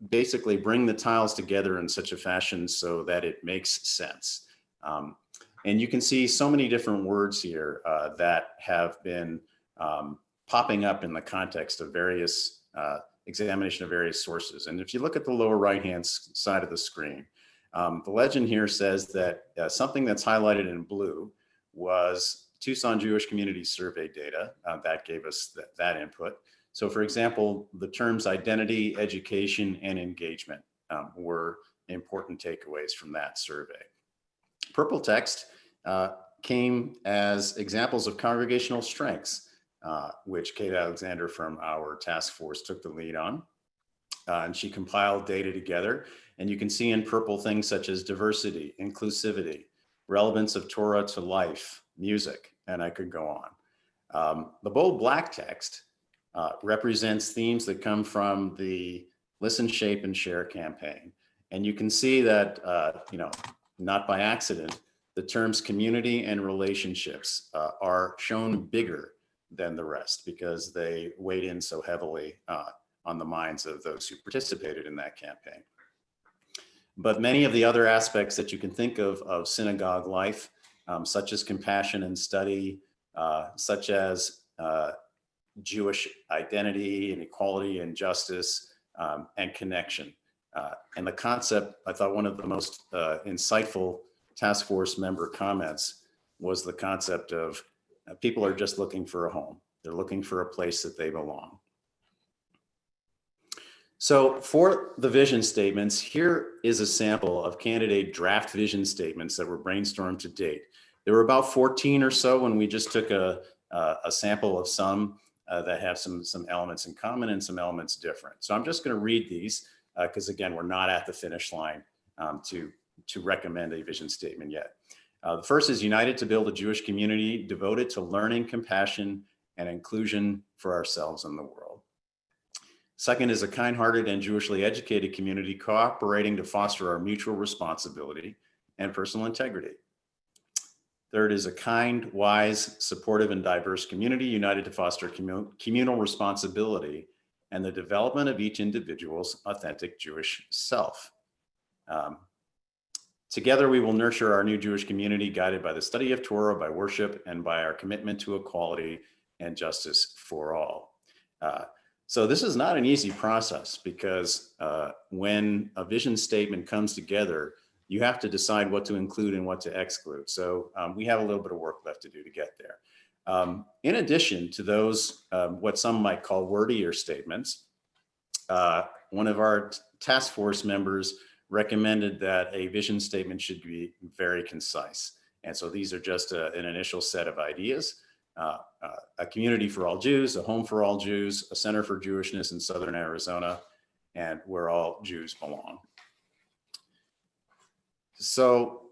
Speaker 1: basically bring the tiles together in such a fashion so that it makes sense. And you can see so many different words here that have been popping up in the context of various examination of various sources. And if you look at the lower right-hand side of the screen, the legend here says that something that's highlighted in blue was Tucson Jewish Community Survey data. That gave us that input. So for example, the terms identity, education, and engagement were important takeaways from that survey. Purple text came as examples of congregational strengths, which Kate Alexander from our task force took the lead on. And she compiled data together. And you can see in purple things such as diversity, inclusivity, relevance of Torah to life, music, and I could go on. The bold black text represents themes that come from the Listen, Shape, and Share campaign. And you can see that, not by accident, the terms community and relationships are shown bigger than the rest because they weighed in so heavily on the minds of those who participated in that campaign. But many of the other aspects that you can think of synagogue life, such as compassion and study, such as Jewish identity and equality and justice and connection. And the concept, I thought one of the most insightful task force member comments was the concept of people are just looking for a home. They're looking for a place that they belong. So for the vision statements, here is a sample of candidate draft vision statements that were brainstormed to date. There were about 14 or so when we just took a sample of some that have some elements in common and some elements different. So I'm just going to read these because again, we're not at the finish line to recommend a vision statement yet. The first is united to build a Jewish community devoted to learning, compassion, and inclusion for ourselves and the world. Second is a kind-hearted and Jewishly educated community cooperating to foster our mutual responsibility and personal integrity. Third is a kind, wise, supportive, and diverse community united to foster communal responsibility and the development of each individual's authentic Jewish self. Together, we will nurture our new Jewish community guided by the study of Torah, by worship, and by our commitment to equality and justice for all. So this is not an easy process because when a vision statement comes together, you have to decide what to include and what to exclude. So we have a little bit of work left to do to get there. In addition to those, what some might call wordier statements, one of our task force members recommended that a vision statement should be very concise. And so these are just an initial set of ideas. A community for all Jews, a home for all Jews, a center for Jewishness in Southern Arizona, and where all Jews belong. So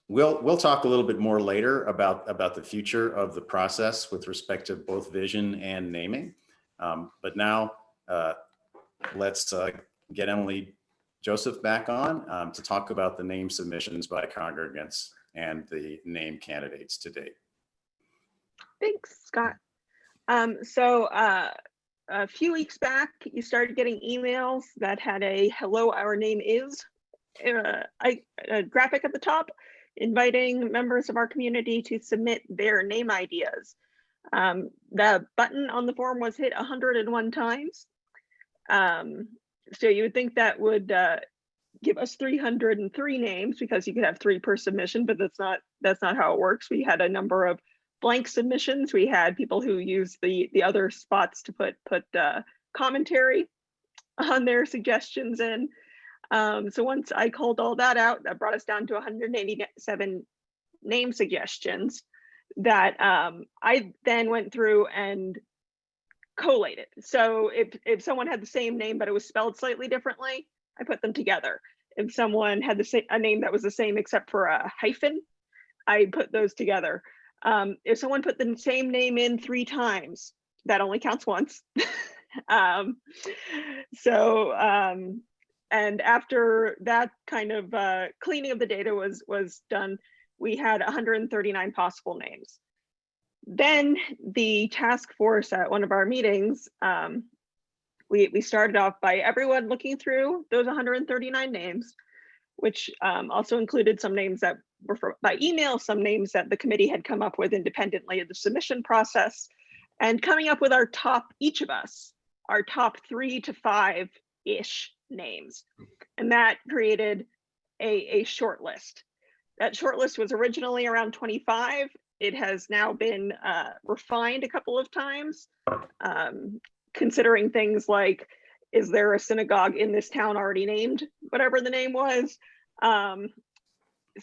Speaker 1: we'll talk a little bit more later about the future of the process with respect to both vision and naming. But now let's get Emily Joseph back on to talk about the name submissions by congregants and the name candidates to date.
Speaker 6: Thanks, Scott. So a few weeks back, you started getting emails that had a "Hello, our name is" a graphic at the top, inviting members of our community to submit their name ideas. The button on the form was hit 101 times. So you would think that would give us 303 names because you could have 3 per submission, but that's not how it works. We had a number of blank submissions. We had people who used the other spots to put commentary on their suggestions in. So once I called all that out, that brought us down to 187 name suggestions that I then went through and collated. So if someone had the same name but it was spelled slightly differently, I put them together. If someone had a name that was the same except for a hyphen, I put those together. If someone put the same name in 3 times, that only counts once. And after that kind of cleaning of the data was done, we had 139 possible names. Then the task force at one of our meetings, we started off by everyone looking through those 139 names, which also included some names that were by email, some names that the committee had come up with independently of the submission process, and coming up with our top, each of us, our top 3 to 5-ish names. And that created a short list. That short list was originally around 25. It has now been refined a couple of times, considering things like, is there a synagogue in this town already named whatever the name was?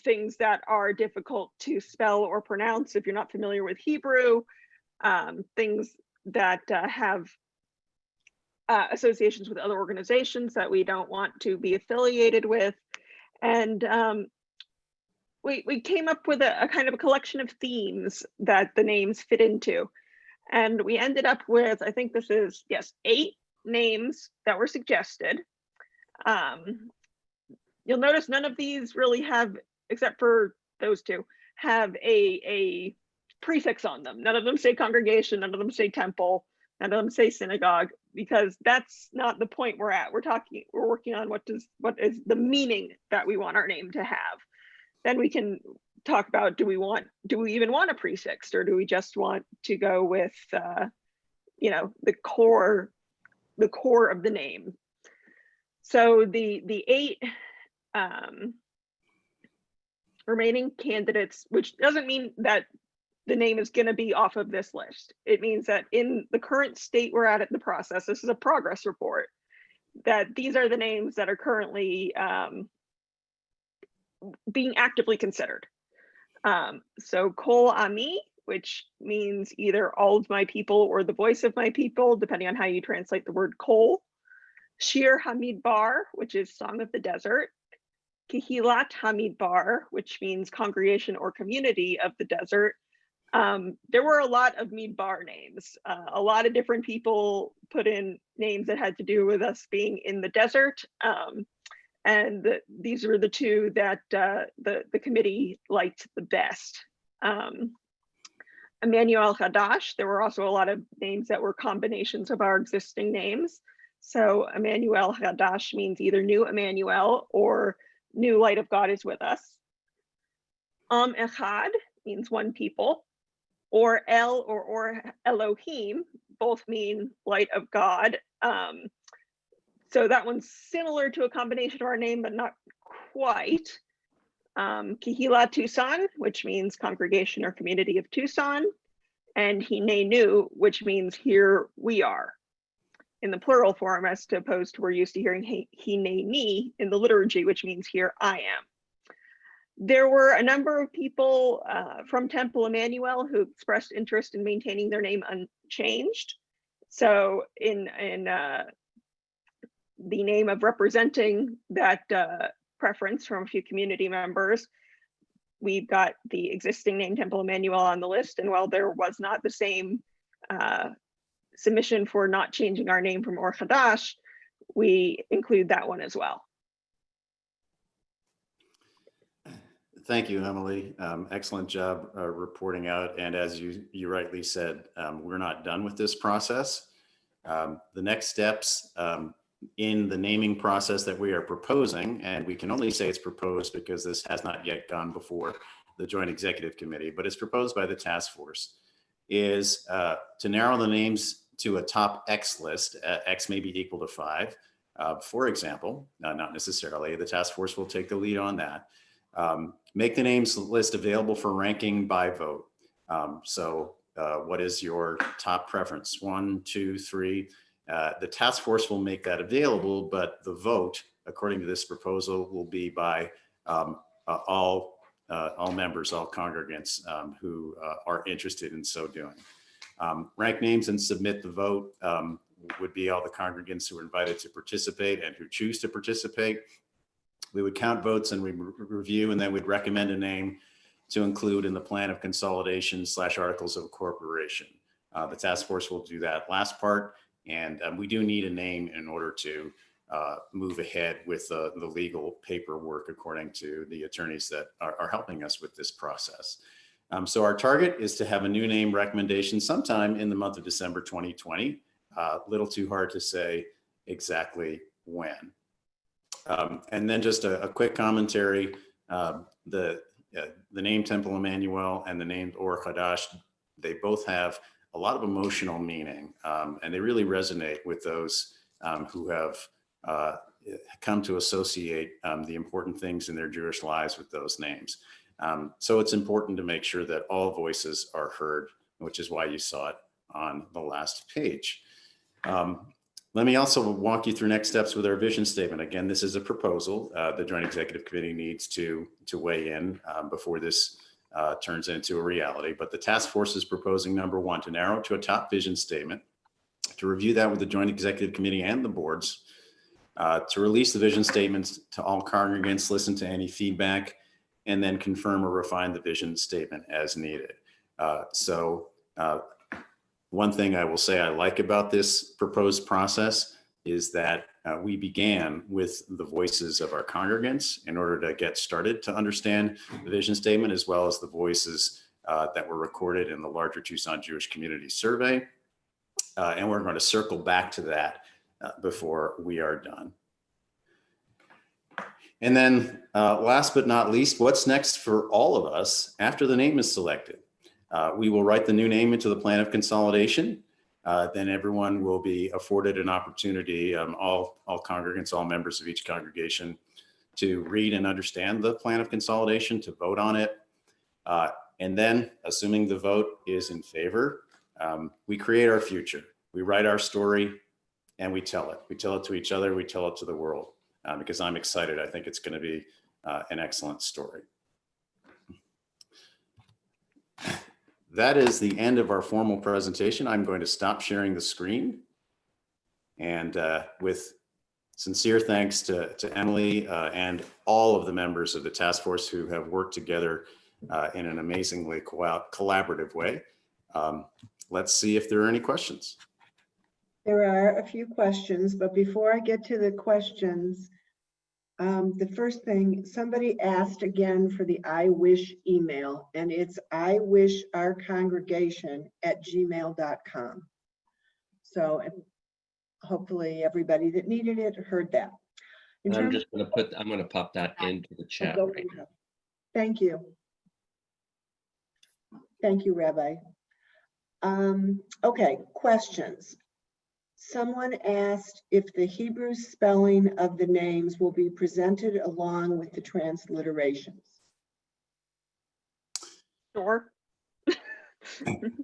Speaker 6: Things that are difficult to spell or pronounce if you're not familiar with Hebrew, things that have associations with other organizations that we don't want to be affiliated with. And we came up with a kind of a collection of themes that the names fit into. And we ended up with, I think this is, yes, 8 names that were suggested. You'll notice none of these really have, except for those two, have a prefix on them. None of them say congregation, none of them say temple, none of them say synagogue, because that's not the point we're at. We're working on what is the meaning that we want our name to have. Then we can talk about, do we even want a prefix, or do we just want to go with you know, the core of the name. So the 8 remaining candidates, which doesn't mean that the name is going to be off of this list. It means that in the current state we're at the process, this is a progress report, that these are the names that are currently being actively considered. So Kol Ami, which means either all of my people or the voice of my people, depending on how you translate the word Kol. Shir Hamidbar, which is Song of the Desert. Kehilat Hamidbar, which means congregation or community of the desert. There were a lot of Midbar names. A lot of different people put in names that had to do with us being in the desert. And these were the two that the committee liked the best. Emmanuel Hadash, there were also a lot of names that were combinations of our existing names. So Emmanuel Hadash means either new Emmanuel or new light of God is with us. Echad means one people, or El or Elohim both mean light of God. So that one's similar to a combination of our name, but not quite. Kehila Tucson, which means congregation or community of Tucson, and Hinenu, which means here we are, in the plural form, as opposed to we're used to hearing Hineni in the liturgy, which means here I am. There were a number of people from Temple Emmanuel who expressed interest in maintaining their name unchanged. So in the name of representing that preference from a few community members, we've got the existing name Temple Emmanuel on the list. And while there was not the same submission for not changing our name from Or Hadash, we include that one as well.
Speaker 1: Thank you, Emily. Excellent job reporting out. And as you rightly said, we're not done with this process. The next steps in the naming process that we are proposing, and we can only say it's proposed because this has not yet gone before the Joint Executive Committee, but it's proposed by the task force, is to narrow the names to a top X list. X may be equal to 5. For example, not necessarily, the task force will take the lead on that. Make the names list available for ranking by vote. What is your top preference? 1, 2, 3. The task force will make that available, but the vote, according to this proposal, will be by all members, all congregants who are interested in so doing. Rank names and submit the vote would be all the congregants who are invited to participate and who choose to participate. We would count votes and we review, and then we'd recommend a name to include in the plan of consolidation / articles of incorporation. The task force will do that last part. And we do need a name in order to move ahead with the legal paperwork, according to the attorneys that are helping us with this process. So our target is to have a new name recommendation sometime in the month of December 2020. Little too hard to say exactly when. And then just a quick commentary. The name Temple Emmanuel and the name Or Hadash, they both have a lot of emotional meaning, and they really resonate with those who have come to associate the important things in their Jewish lives with those names. So it's important to make sure that all voices are heard, which is why you saw it on the last page. Let me also walk you through next steps with our vision statement. Again, this is a proposal. The Joint Executive Committee needs to weigh in before this turns into a reality. But the task force is proposing, number 1, to narrow to a top vision statement, to review that with the Joint Executive Committee and the boards, to release the vision statements to all congregants, listen to any feedback, and then confirm or refine the vision statement as needed. One thing I will say I like about this proposed process is that we began with the voices of our congregants in order to get started to understand the vision statement, as well as the voices that were recorded in the larger Tucson Jewish Community Survey. And we're going to circle back to that before we are done. And then last but not least, what's next for all of us after the name is selected? We will write the new name into the plan of consolidation. Then everyone will be afforded an opportunity, all congregants, all members of each congregation, to read and understand the plan of consolidation, to vote on it. And then, assuming the vote is in favor, we create our future. We write our story and we tell it. We tell it to each other, we tell it to the world, because I'm excited. I think it's going to be an excellent story. That is the end of our formal presentation. I'm going to stop sharing the screen. And with sincere thanks to Emily and all of the members of the task force who have worked together in an amazingly collaborative way. Let's see if there are any questions.
Speaker 8: There are a few questions, but before I get to the questions, the first thing, somebody asked again for the I wish email, and it's iwishourcongregation@gmail.com. So hopefully everybody that needed it heard that.
Speaker 9: I'm just going to I'm going to pop that into the chat right now.
Speaker 8: Thank you. Thank you, Rabbi. Okay, questions. Someone asked if the Hebrew spelling of the names will be presented along with the transliterations.
Speaker 6: Sure.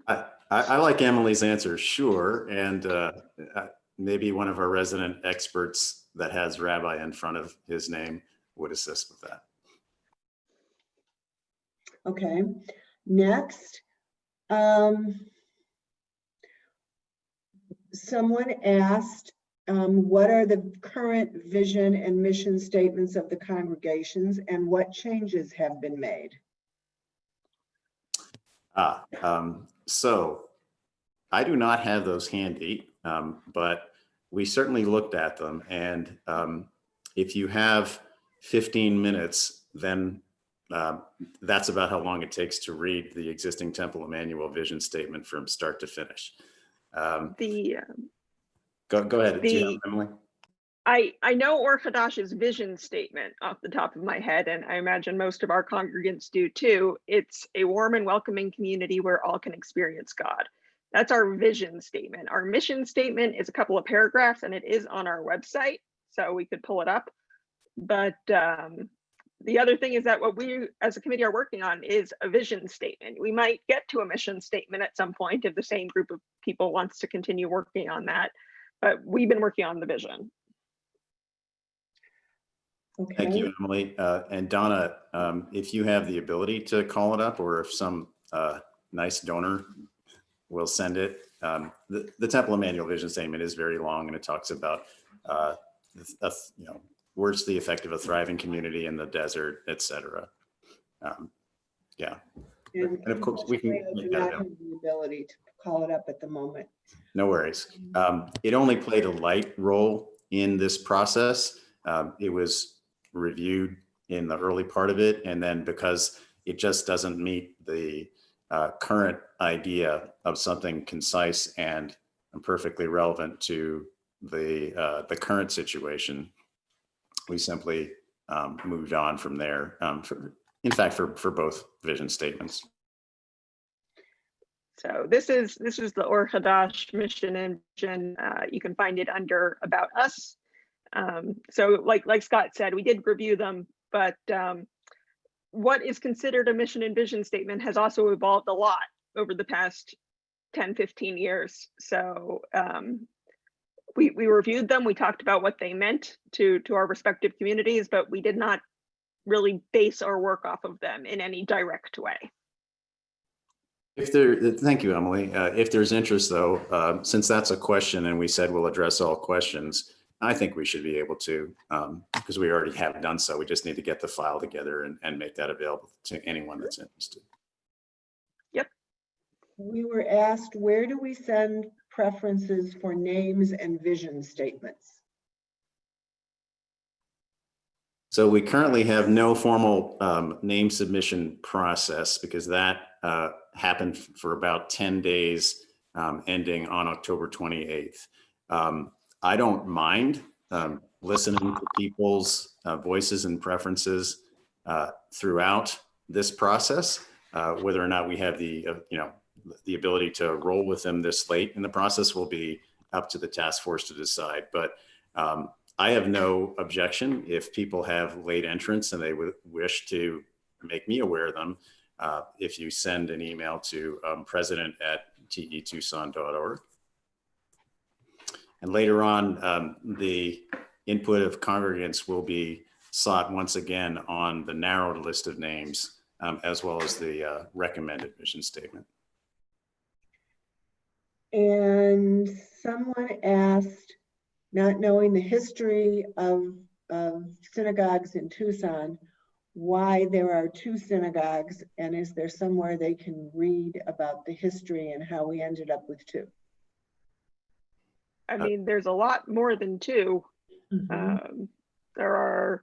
Speaker 1: I like Emily's answer, sure. And maybe one of our resident experts that has Rabbi in front of his name would assist with that.
Speaker 8: Okay, next. Someone asked, what are the current vision and mission statements of the congregations and what changes have been made?
Speaker 1: So I do not have those handy, but we certainly looked at them. And if you have 15 minutes, then that's about how long it takes to read the existing Temple Emmanuel vision statement from start to finish. Go ahead, do you have, Emily?
Speaker 6: I know Or Hadash's vision statement off the top of my head, and I imagine most of our congregants do too. It's a warm and welcoming community where all can experience God. That's our vision statement. Our mission statement is a couple of paragraphs, and it is on our website, so we could pull it up. But the other thing is that what we as a committee are working on is a vision statement. We might get to a mission statement at some point if the same group of people wants to continue working on that, but we've been working on the vision.
Speaker 8: Okay.
Speaker 1: Thank you, Emily. And Donna, if you have the ability to call it up, or if some nice donor will send it. The Temple Emmanuel vision statement is very long, and it talks about words to the effect of a thriving community in the desert, etc. Yeah. And of course, we can make that available.
Speaker 8: The ability to call it up at the moment.
Speaker 1: No worries. It only played a light role in this process. It was reviewed in the early part of it, and then because it just doesn't meet the current idea of something concise and perfectly relevant to the current situation, we simply moved on from there. In fact, for both vision statements.
Speaker 6: So this is the Or Hadash mission and vision. You can find it under About Us. So like Scott said, we did review them, but what is considered a mission and vision statement has also evolved a lot over the past 10, 15 years. So we reviewed them, we talked about what they meant to our respective communities, but we did not really base our work off of them in any direct way.
Speaker 1: Thank you, Emily. If there's interest though, since that's a question and we said we'll address all questions, I think we should be able to, because we already have done so. We just need to get the file together and make that available to anyone that's interested.
Speaker 6: Yep.
Speaker 8: We were asked, where do we send preferences for names and vision statements?
Speaker 1: So we currently have no formal name submission process because that happened for about 10 days, ending on October 28th. I don't mind listening to people's voices and preferences throughout this process, whether or not we have the the ability to roll with them this late in the process will be up to the task force to decide. But I have no objection if people have late entrants and they would wish to make me aware of them. If you send an email to president@tetucson.org. And later on, the input of congregants will be sought once again on the narrowed list of names, as well as the recommended mission statement.
Speaker 8: And someone asked, not knowing the history of synagogues in Tucson, why there are 2 synagogues, and is there somewhere they can read about the history and how we ended up with 2?
Speaker 6: I mean, there's a lot more than 2. There are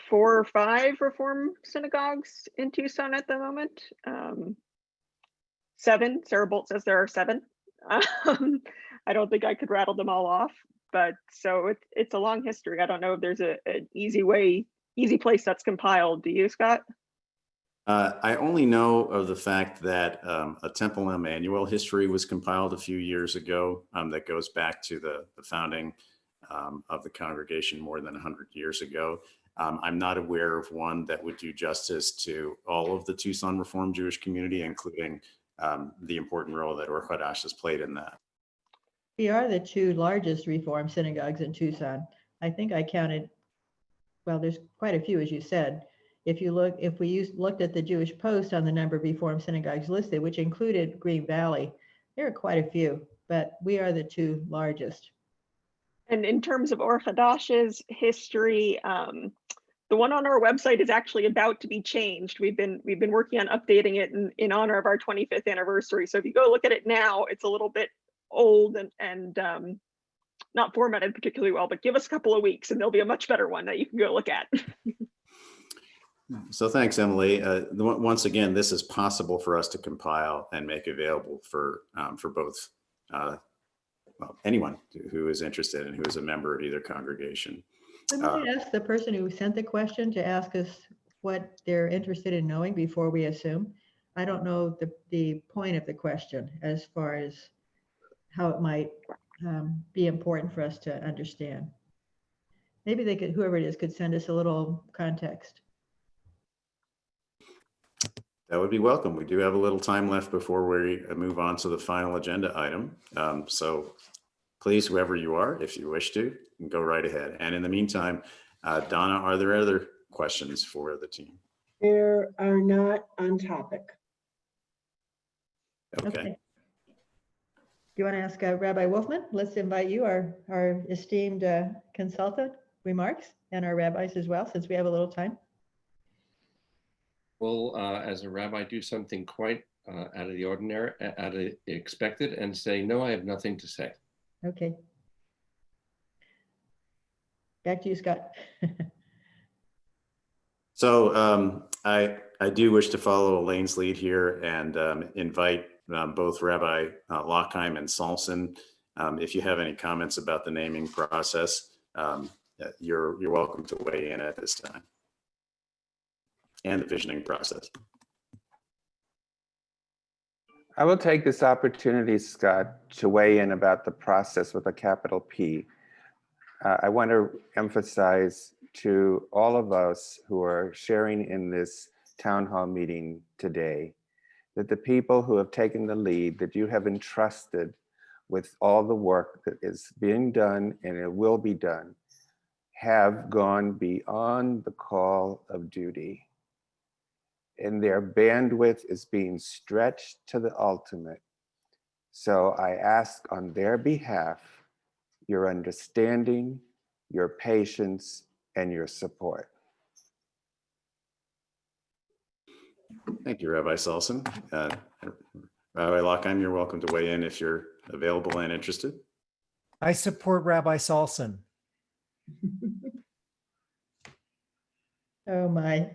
Speaker 6: 4 or 5 Reform synagogues in Tucson at the moment. 7. Sarah Bolt says there are 7. I don't think I could rattle them all off, but so it's a long history. I don't know if there's an easy place that's compiled. Do you, Scott?
Speaker 1: I only know of the fact that a Temple Emmanuel history was compiled a few years ago that goes back to the founding of the congregation more than 100 years ago. I'm not aware of one that would do justice to all of the Tucson Reformed Jewish community, including the important role that Or Hadash has played in that.
Speaker 2: We are the 2 largest Reformed synagogues in Tucson. I think I counted, well, there's quite a few, as you said. If we looked at the Jewish Post on the number of Reformed synagogues listed, which included Green Valley, there are quite a few, but we are the 2 largest.
Speaker 6: And in terms of Or Hadash's history, the one on our website is actually about to be changed. We've been working on updating it in honor of our 25th anniversary. So if you go look at it now, it's a little bit old and not formatted particularly well, but give us a couple of weeks and there'll be a much better one that you can go look at.
Speaker 1: So thanks, Emily. Once again, this is possible for us to compile and make available for both anyone who is interested and who is a member of either congregation.
Speaker 2: So may I ask the person who sent the question to ask us what they're interested in knowing before we assume? I don't know the point of the question as far as how it might be important for us to understand. Maybe they could, whoever it is, could send us a little context.
Speaker 1: That would be welcome. We do have a little time left before we move on to the final agenda item. So please, whoever you are, if you wish to, go right ahead. And in the meantime, Donna, are there other questions for the team?
Speaker 8: There are not on topic.
Speaker 1: Okay.
Speaker 2: Do you want to ask Rabbi Wolfman? Let's invite you, our esteemed consultant, remarks, and our rabbis as well, since we have a little time.
Speaker 9: Well, as a rabbi, do something quite out of the ordinary, out of the expected, and say, no, I have nothing to say.
Speaker 2: Okay. Back to you, Scott.
Speaker 1: So I do wish to follow Elaine's lead here and invite both Rabbi Lockheim and Salson. If you have any comments about the naming process, you're welcome to weigh in at this time, and the visioning process.
Speaker 10: I will take this opportunity, Scott, to weigh in about the process with a capital P. I want to emphasize to all of us who are sharing in this town hall meeting today that the people who have taken the lead, that you have entrusted with all the work that is being done and it will be done, have gone beyond the call of duty. And their bandwidth is being stretched to the ultimate. So I ask on their behalf, your understanding, your patience, and your support.
Speaker 1: Thank you, Rabbi Salson. Rabbi Lockheim, you're welcome to weigh in if you're available and interested.
Speaker 3: I support Rabbi Salson.
Speaker 2: Oh my.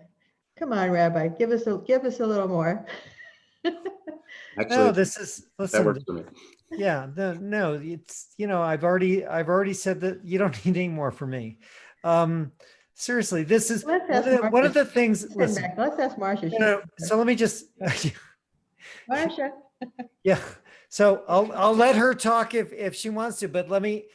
Speaker 2: Come on, Rabbi, give us a little more.
Speaker 3: No,
Speaker 1: Actually,
Speaker 3: this is,
Speaker 1: that works
Speaker 3: listen,
Speaker 1: for me.
Speaker 3: yeah, no, it's, I've already said that you don't need any more from me. Seriously, this is
Speaker 2: Let's ask
Speaker 3: one of
Speaker 2: Marcia.
Speaker 3: the things,
Speaker 2: Sit
Speaker 3: listen,
Speaker 2: back. Let's ask Marcia.
Speaker 3: so let me just,
Speaker 2: Marcia.
Speaker 3: yeah. So I'll let her talk if she wants to, but let me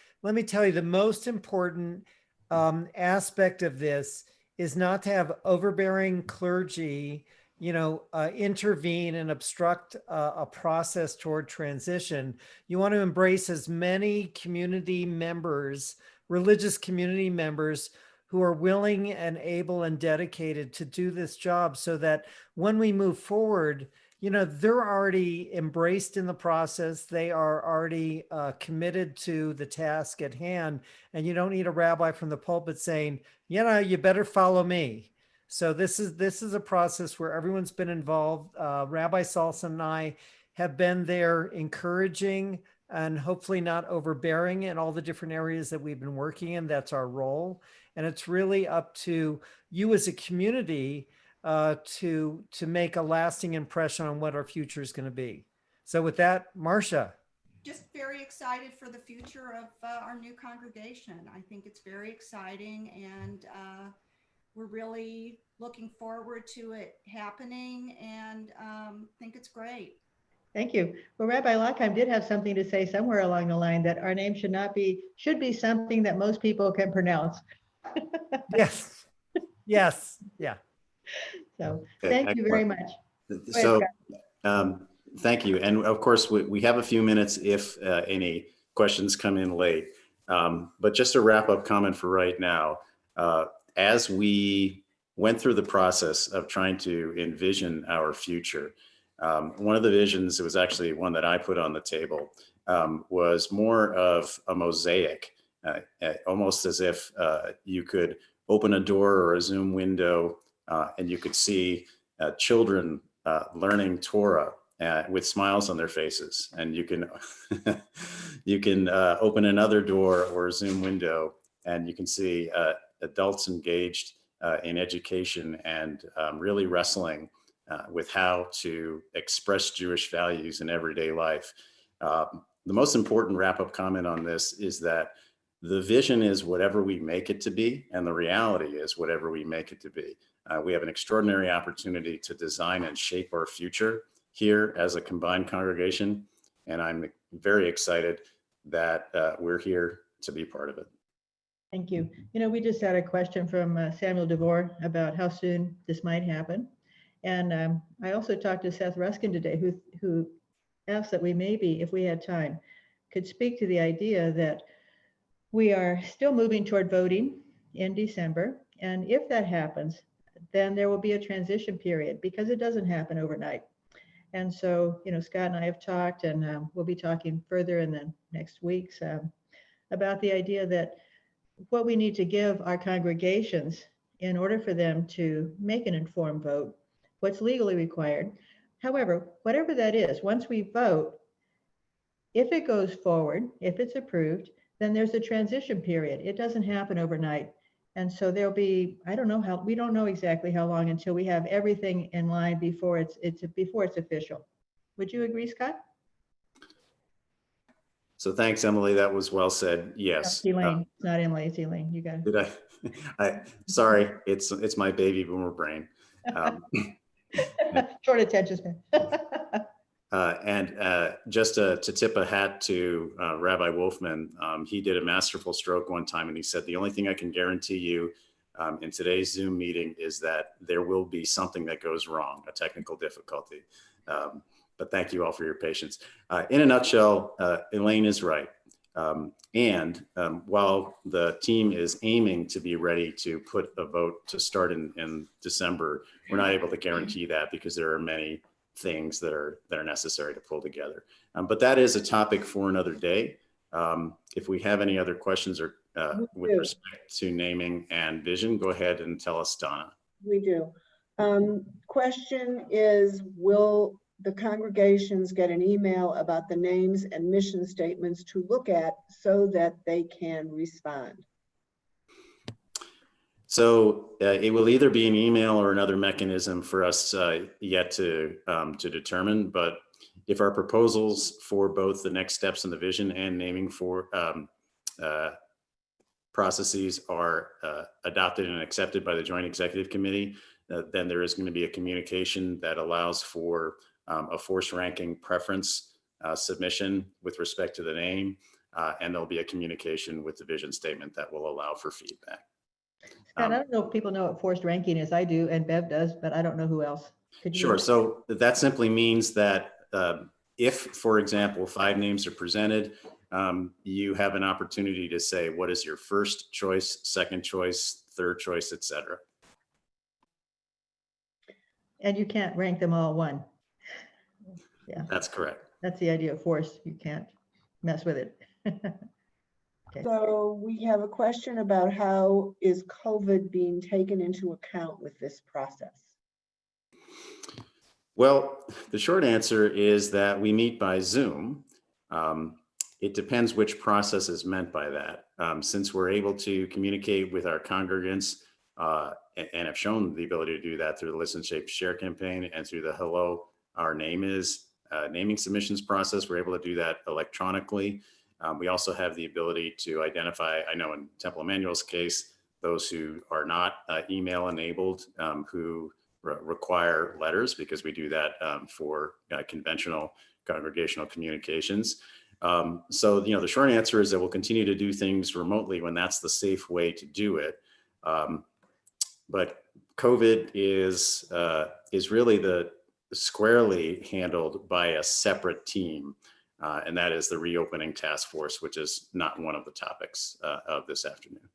Speaker 3: tell you the most important aspect of this is not to have overbearing clergy, intervene and obstruct a process toward transition. You want to embrace as many community members, religious community members who are willing and able and dedicated to do this job so that when we move forward, they're already embraced in the process. They are already committed to the task at hand. And you don't need a rabbi from the pulpit saying, you better follow me. So this is a process where everyone's been involved. Rabbi Salson and I have been there encouraging and hopefully not overbearing in all the different areas that we've been working in. That's our role. And it's really up to you as a community to make a lasting impression on what our future is going to be. So with that, Marcia.
Speaker 4: Just very excited for the future of our new congregation. I think it's very exciting, and we're really looking forward to it happening, and think it's great.
Speaker 2: Thank you. Well, Rabbi Lockheim did have something to say somewhere along the line that our name should be something that most people can pronounce.
Speaker 3: Yes. Yes. Yeah.
Speaker 2: So
Speaker 1: Okay,
Speaker 2: thank you very much.
Speaker 1: So thank you. And of course, we have a few minutes if any questions come in late. But just a wrap up comment for right now, as we went through the process of trying to envision our future, one of the visions, it was actually one that I put on the table, was more of a mosaic, almost as if you could open a door or a Zoom window and you could see children learning Torah with smiles on their faces. And you can open another door or a Zoom window and you can see adults engaged in education and really wrestling with how to express Jewish values in everyday life. The most important wrap-up comment on this is that the vision is whatever we make it to be, and the reality is whatever we make it to be. We have an extraordinary opportunity to design and shape our future here as a combined congregation, and I'm very excited that we're here to be part of it.
Speaker 2: Thank you. We just had a question from Samuel DeVore about how soon this might happen. And I also talked to Seth Ruskin today, who asked that we maybe, if we had time, could speak to the idea that we are still moving toward voting in December. And if that happens, then there will be a transition period because it doesn't happen overnight. And so, Scott and I have talked, and we'll be talking further in the next weeks about the idea that what we need to give our congregations in order for them to make an informed vote, what's legally required. However, whatever that is, once we vote, if it goes forward, if it's approved, then there's a transition period. It doesn't happen overnight. And so there'll be, we don't know exactly how long until we have everything in line before it's official. Would you agree, Scott?
Speaker 1: So thanks, Emily. That was well said. Yes.
Speaker 2: Elaine, not Emily, it's Elaine. You got it.
Speaker 1: Did I sorry, it's my baby boomer brain.
Speaker 2: Short attention span.
Speaker 1: And just to tip a hat to Rabbi Wolfman, he did a masterful stroke one time and he said, the only thing I can guarantee you in today's Zoom meeting is that there will be something that goes wrong, a technical difficulty. But thank you all for your patience. In a nutshell, Elaine is right. And while the team is aiming to be ready to put a vote to start in December, we're not able to guarantee that because there are many things that are necessary to pull together. But that is a topic for another day. If we have any other questions or with respect to naming and vision, go ahead and tell us, Donna.
Speaker 8: We do. Question is, will the congregations get an email about the names and mission statements to look at so that they can respond?
Speaker 1: So it will either be an email or another mechanism for us yet to determine. But if our proposals for both the next steps in the vision and naming for processes are adopted and accepted by the Joint Executive Committee, then there is going to be a communication that allows for a force ranking preference submission with respect to the name, and there'll be a communication with the vision statement that will allow for feedback.
Speaker 2: Scott, I don't know if people know what forced ranking is. I do, and Bev does, but I don't know who else. Could you?
Speaker 1: Sure. So that simply means that if, for example, 5 names are presented, you have an opportunity to say, what is your first choice, second choice, third choice, et cetera.
Speaker 2: And you can't rank them all one. Yeah,
Speaker 1: That's correct.
Speaker 2: that's the idea of force. You can't mess with it. Okay.
Speaker 8: So we have a question about how is COVID being taken into account with this process?
Speaker 1: Well, the short answer is that we meet by Zoom. It depends which process is meant by that. Since we're able to communicate with our congregants and have shown the ability to do that through the Listen, Shape, Share campaign and through the Hello, Our Name Is naming submissions process, we're able to do that electronically. We also have the ability to identify, I know in Temple Emmanuel's case, those who are not email enabled, who require letters, because we do that for conventional congregational communications. So, the short answer is that we'll continue to do things remotely when that's the safe way to do it. But COVID is really squarely handled by a separate team. And that is the reopening task force, which is not one of the topics of this afternoon.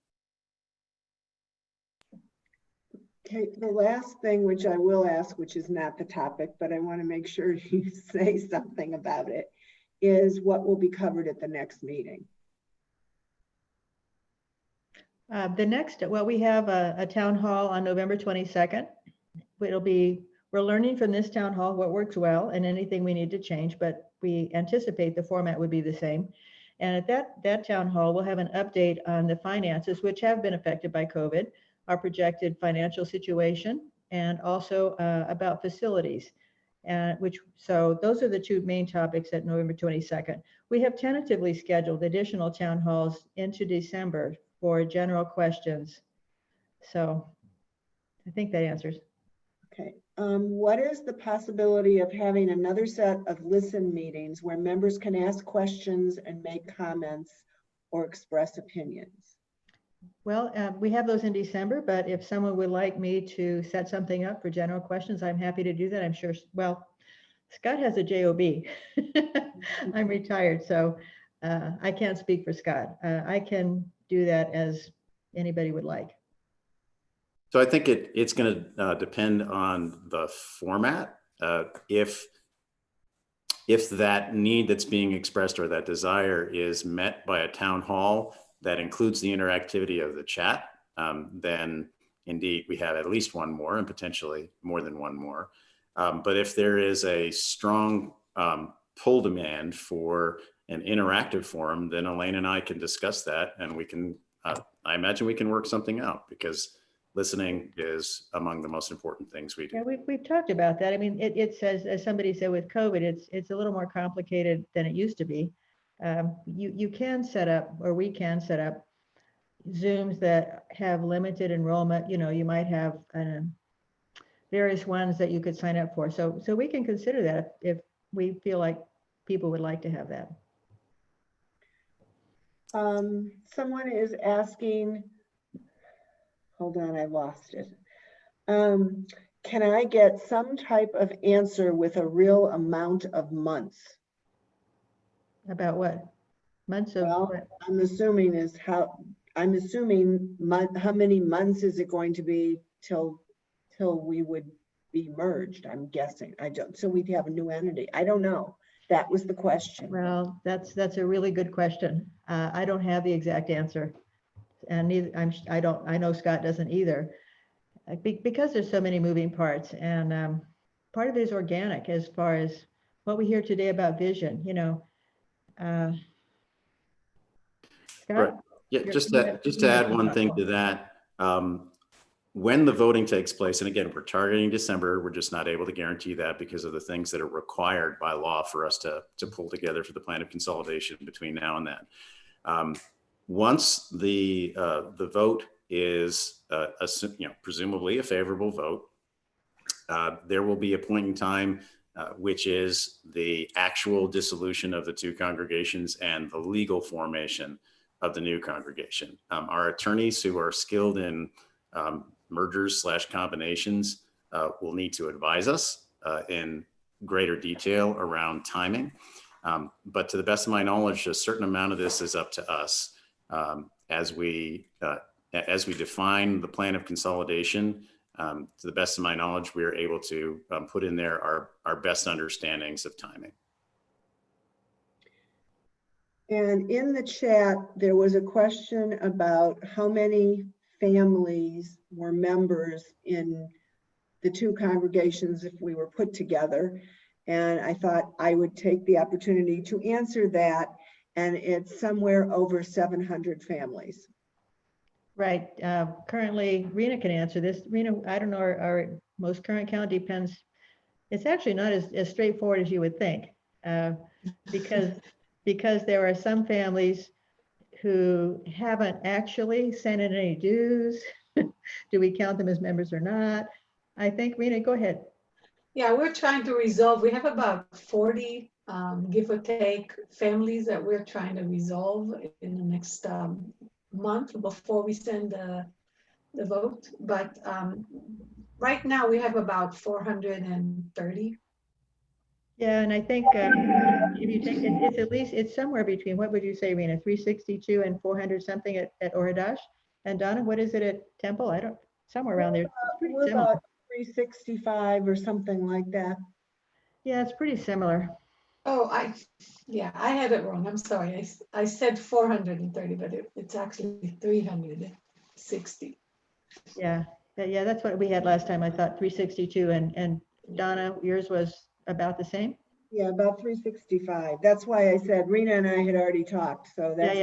Speaker 8: Okay, the last thing which I will ask, which is not the topic, but I want to make sure you say something about it, is what will be covered at the next meeting?
Speaker 2: We have a town hall on November 22nd. We're learning from this town hall what works well and anything we need to change, but we anticipate the format would be the same. And at that town hall, we'll have an update on the finances, which have been affected by COVID, our projected financial situation, and also about facilities. So those are the 2 main topics at November 22nd. We have tentatively scheduled additional town halls into December for general questions. So I think that answers.
Speaker 8: Okay. What is the possibility of having another set of listen meetings where members can ask questions and make comments or express opinions?
Speaker 2: Well, we have those in December, but if someone would like me to set something up for general questions, I'm happy to do that. I'm sure, well, Scott has a job. I'm retired, so I can't speak for Scott. I can do that as anybody would like.
Speaker 1: So I think it's going to depend on the format. If that need that's being expressed or that desire is met by a town hall that includes the interactivity of the chat, then indeed we have at least one more and potentially more than one more. But if there is a strong pull demand for an interactive forum, then Elaine and I can discuss that, and we can, I imagine we can work something out, because listening is among the most important things we do.
Speaker 2: Yeah, we've talked about that. I mean, it says, as somebody said with COVID, it's a little more complicated than it used to be. You can set up, or we can set up Zooms that have limited enrollment. You might have various ones that you could sign up for. So we can consider that if we feel like people would like to have that.
Speaker 8: Someone is asking, hold on, I lost it. Can I get some type of answer with a real amount of months?
Speaker 2: About what? Months of
Speaker 8: Well,
Speaker 2: what?
Speaker 8: I'm assuming how many months is it going to be till we would be merged? I'm guessing. So we'd have a new entity. I don't know. That was the question.
Speaker 2: Well, that's a really good question. I don't have the exact answer, and I know Scott doesn't either, because there's so many moving parts, and part of it is organic as far as what we hear today about vision. Scott?
Speaker 1: Right. Yeah, just to add one thing to that, when the voting takes place, and again, we're targeting December, we're just not able to guarantee that because of the things that are required by law for us to pull together for the plan of consolidation between now and then. Once the vote is, presumably a favorable vote, there will be a point in time which is the actual dissolution of the two congregations and the legal formation of the new congregation. Our attorneys who are skilled in mergers / combinations will need to advise us in greater detail around timing. But to the best of my knowledge, a certain amount of this is up to us as we define the plan of consolidation. To the best of my knowledge, we are able to put in there our best understandings of timing.
Speaker 8: And in the chat, there was a question about how many families were members in the two congregations if we were put together. And I thought I would take the opportunity to answer that. And it's somewhere over 700 families.
Speaker 2: Right. Currently, Rena can answer this. Rena, I don't know, our most current count depends. It's actually not as straightforward as you would think, because there are some families who haven't actually sent in any dues. Do we count them as members or not? I think, Rena, go ahead.
Speaker 12: Yeah, we're trying to resolve. We have about 40, give or take, families that we're trying to resolve in the next month before we send the vote. But right now we have about 430.
Speaker 2: Yeah, and I think if you take it, it's at least, it's somewhere between, what would you say, Rena, 362 and 400 something at Orhadosh? And Donna, what is it at Temple? I don't, somewhere around there. It's pretty
Speaker 8: We're
Speaker 2: similar.
Speaker 8: about 365 or something like that.
Speaker 2: Yeah, it's pretty similar.
Speaker 12: Oh, I had it wrong. I'm sorry. I said 430, but it's actually 360.
Speaker 2: Yeah, that's what we had last time. I thought 362, and Donna, yours was about the same?
Speaker 8: Yeah, about 365. That's why I said Rena and I had already talked. So that's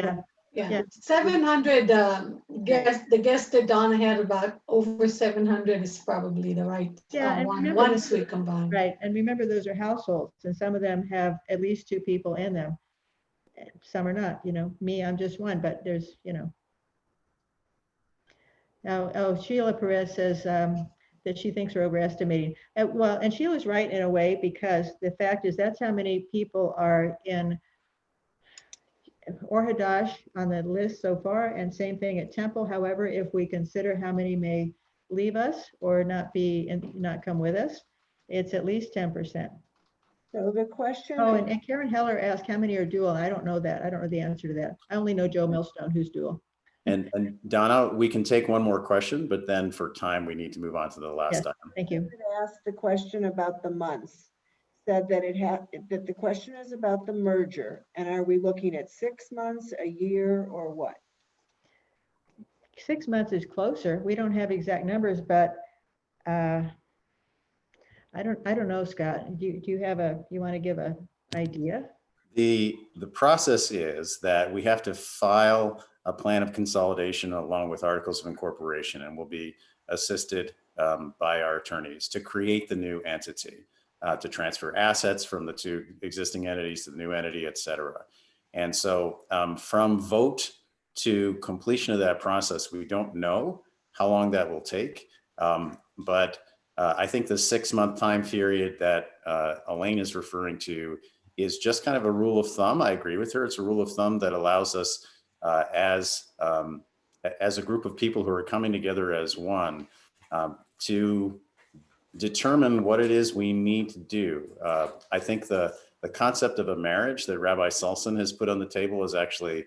Speaker 12: Yeah. 700, the guess that Donna had about over 700 is probably the right one once we combine.
Speaker 2: Right, and remember those are households, and some of them have at least 2 people in them. Some are not, me, I'm just one, but there's, Oh, Sheila Perez says that she thinks we're overestimating. Well, and Sheila's right in a way, because the fact is that's how many people are in Orhadosh on the list so far, and same thing at Temple. However, if we consider how many may leave us or not come with us, it's at least 10%.
Speaker 8: So the question.
Speaker 2: Oh, and Karen Heller asked how many are dual. I don't know that. I don't know the answer to that. I only know Joe Millstone, who's dual.
Speaker 1: And Donna, we can take one more question, but then for time, we need to move on to the last item.
Speaker 2: Thank you.
Speaker 8: Asked the question about the months. Said that that the question is about the merger, and are we looking at 6 months, a year, or what?
Speaker 2: 6 months is closer. We don't have exact numbers, but I don't know, Scott. Do you want to give an idea?
Speaker 1: The process is that we have to file a plan of consolidation along with articles of incorporation, and we'll be assisted by our attorneys to create the new entity, to transfer assets from the 2 existing entities to the new entity, et cetera. And so from vote to completion of that process, we don't know how long that will take. But I think the 6-month time period that Elaine is referring to is just kind of a rule of thumb. I agree with her. It's a rule of thumb that allows us as a group of people who are coming together as one to determine what it is we need to do. I think the concept of a marriage that Rabbi Salson has put on the table is actually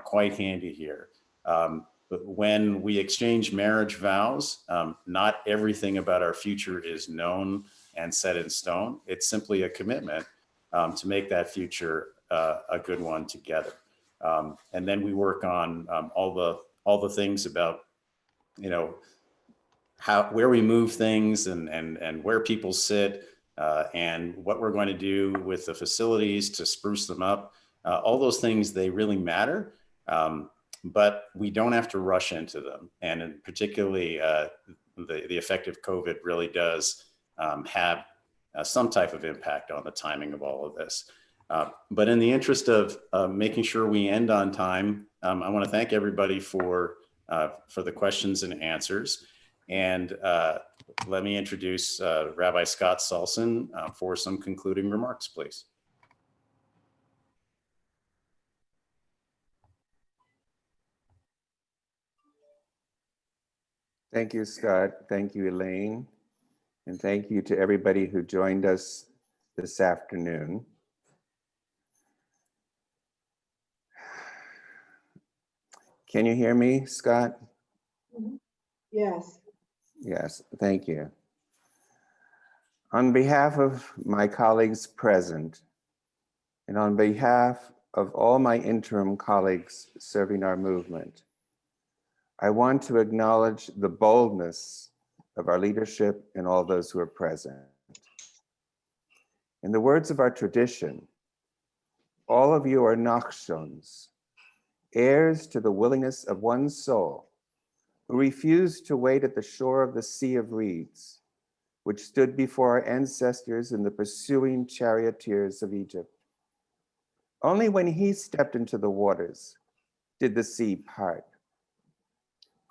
Speaker 1: quite handy here. But when we exchange marriage vows, not everything about our future is known and set in stone. It's simply a commitment to make that future a good one together. And then we work on all the things about, where we move things and where people sit and what we're going to do with the facilities to spruce them up. All those things, they really matter. but we don't have to rush into them. And particularly the effect of COVID really does have some type of impact on the timing of all of this. But in the interest of making sure we end on time, I want to thank everybody for the questions and answers. And let me introduce Rabbi Scott Salson for some concluding remarks, please.
Speaker 10: Thank you, Scott. Thank you, Elaine. And thank you to everybody who joined us this afternoon. Can you hear me, Scott?
Speaker 8: Yes.
Speaker 10: Yes, thank you. On behalf of my colleagues present, and on behalf of all my interim colleagues serving our movement, I want to acknowledge the boldness of our leadership and all those who are present. In the words of our tradition, all of you are Nachshons, heirs to the willingness of one soul, who refused to wait at the shore of the Sea of Reeds, which stood before our ancestors in the pursuing charioteers of Egypt. Only when he stepped into the waters did the sea part.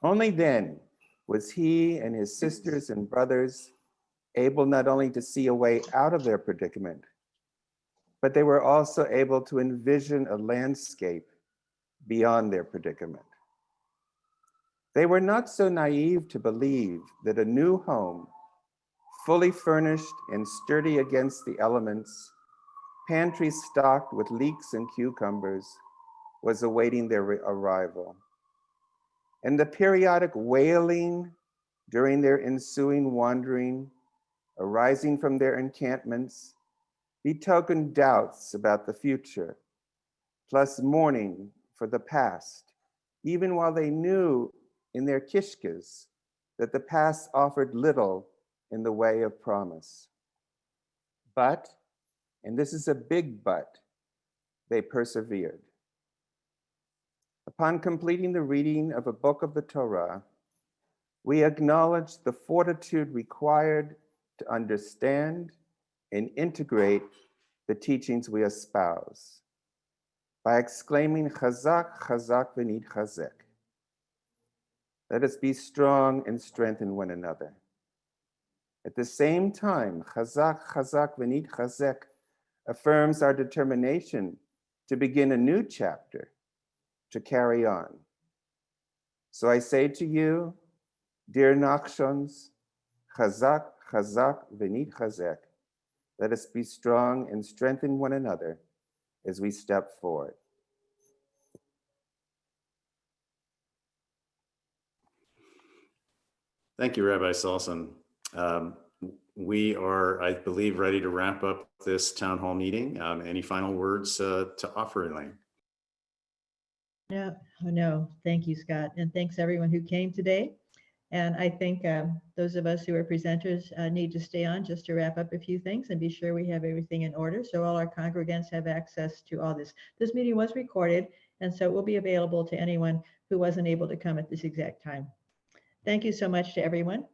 Speaker 10: Only then was he and his sisters and brothers able not only to see a way out of their predicament, but they were also able to envision a landscape beyond their predicament. They were not so naive to believe that a new home, fully furnished and sturdy against the elements, pantry stocked with leeks and cucumbers, was awaiting their arrival. And the periodic wailing during their ensuing wandering, arising from their encampments, betokened doubts about the future, plus mourning for the past, even while they knew in their kishkas that the past offered little in the way of promise. But, and this is a big but, they persevered. Upon completing the reading of a book of the Torah, we acknowledge the fortitude required to understand and integrate the teachings we espouse by exclaiming, Chazak, Chazak, v'nid chazek. Let us be strong and strengthen one another. At the same time, Chazak, Chazak, v'nid chazek affirms our determination to begin a new chapter, to carry on. So I say to you, dear Nachshons, Chazak, Chazak, v'nid chazek. Let us be strong and strengthen one another as we step forward.
Speaker 1: Thank you, Rabbi Salson. We are, I believe, ready to wrap up this town hall meeting. Any final words to offer, Elaine?
Speaker 2: No, thank you, Scott. And thanks everyone who came today. And I think those of us who are presenters need to stay on just to wrap up a few things and be sure we have everything in order so all our congregants have access to all this. This meeting was recorded, and so it will be available to anyone who wasn't able to come at this exact time. Thank you so much to everyone.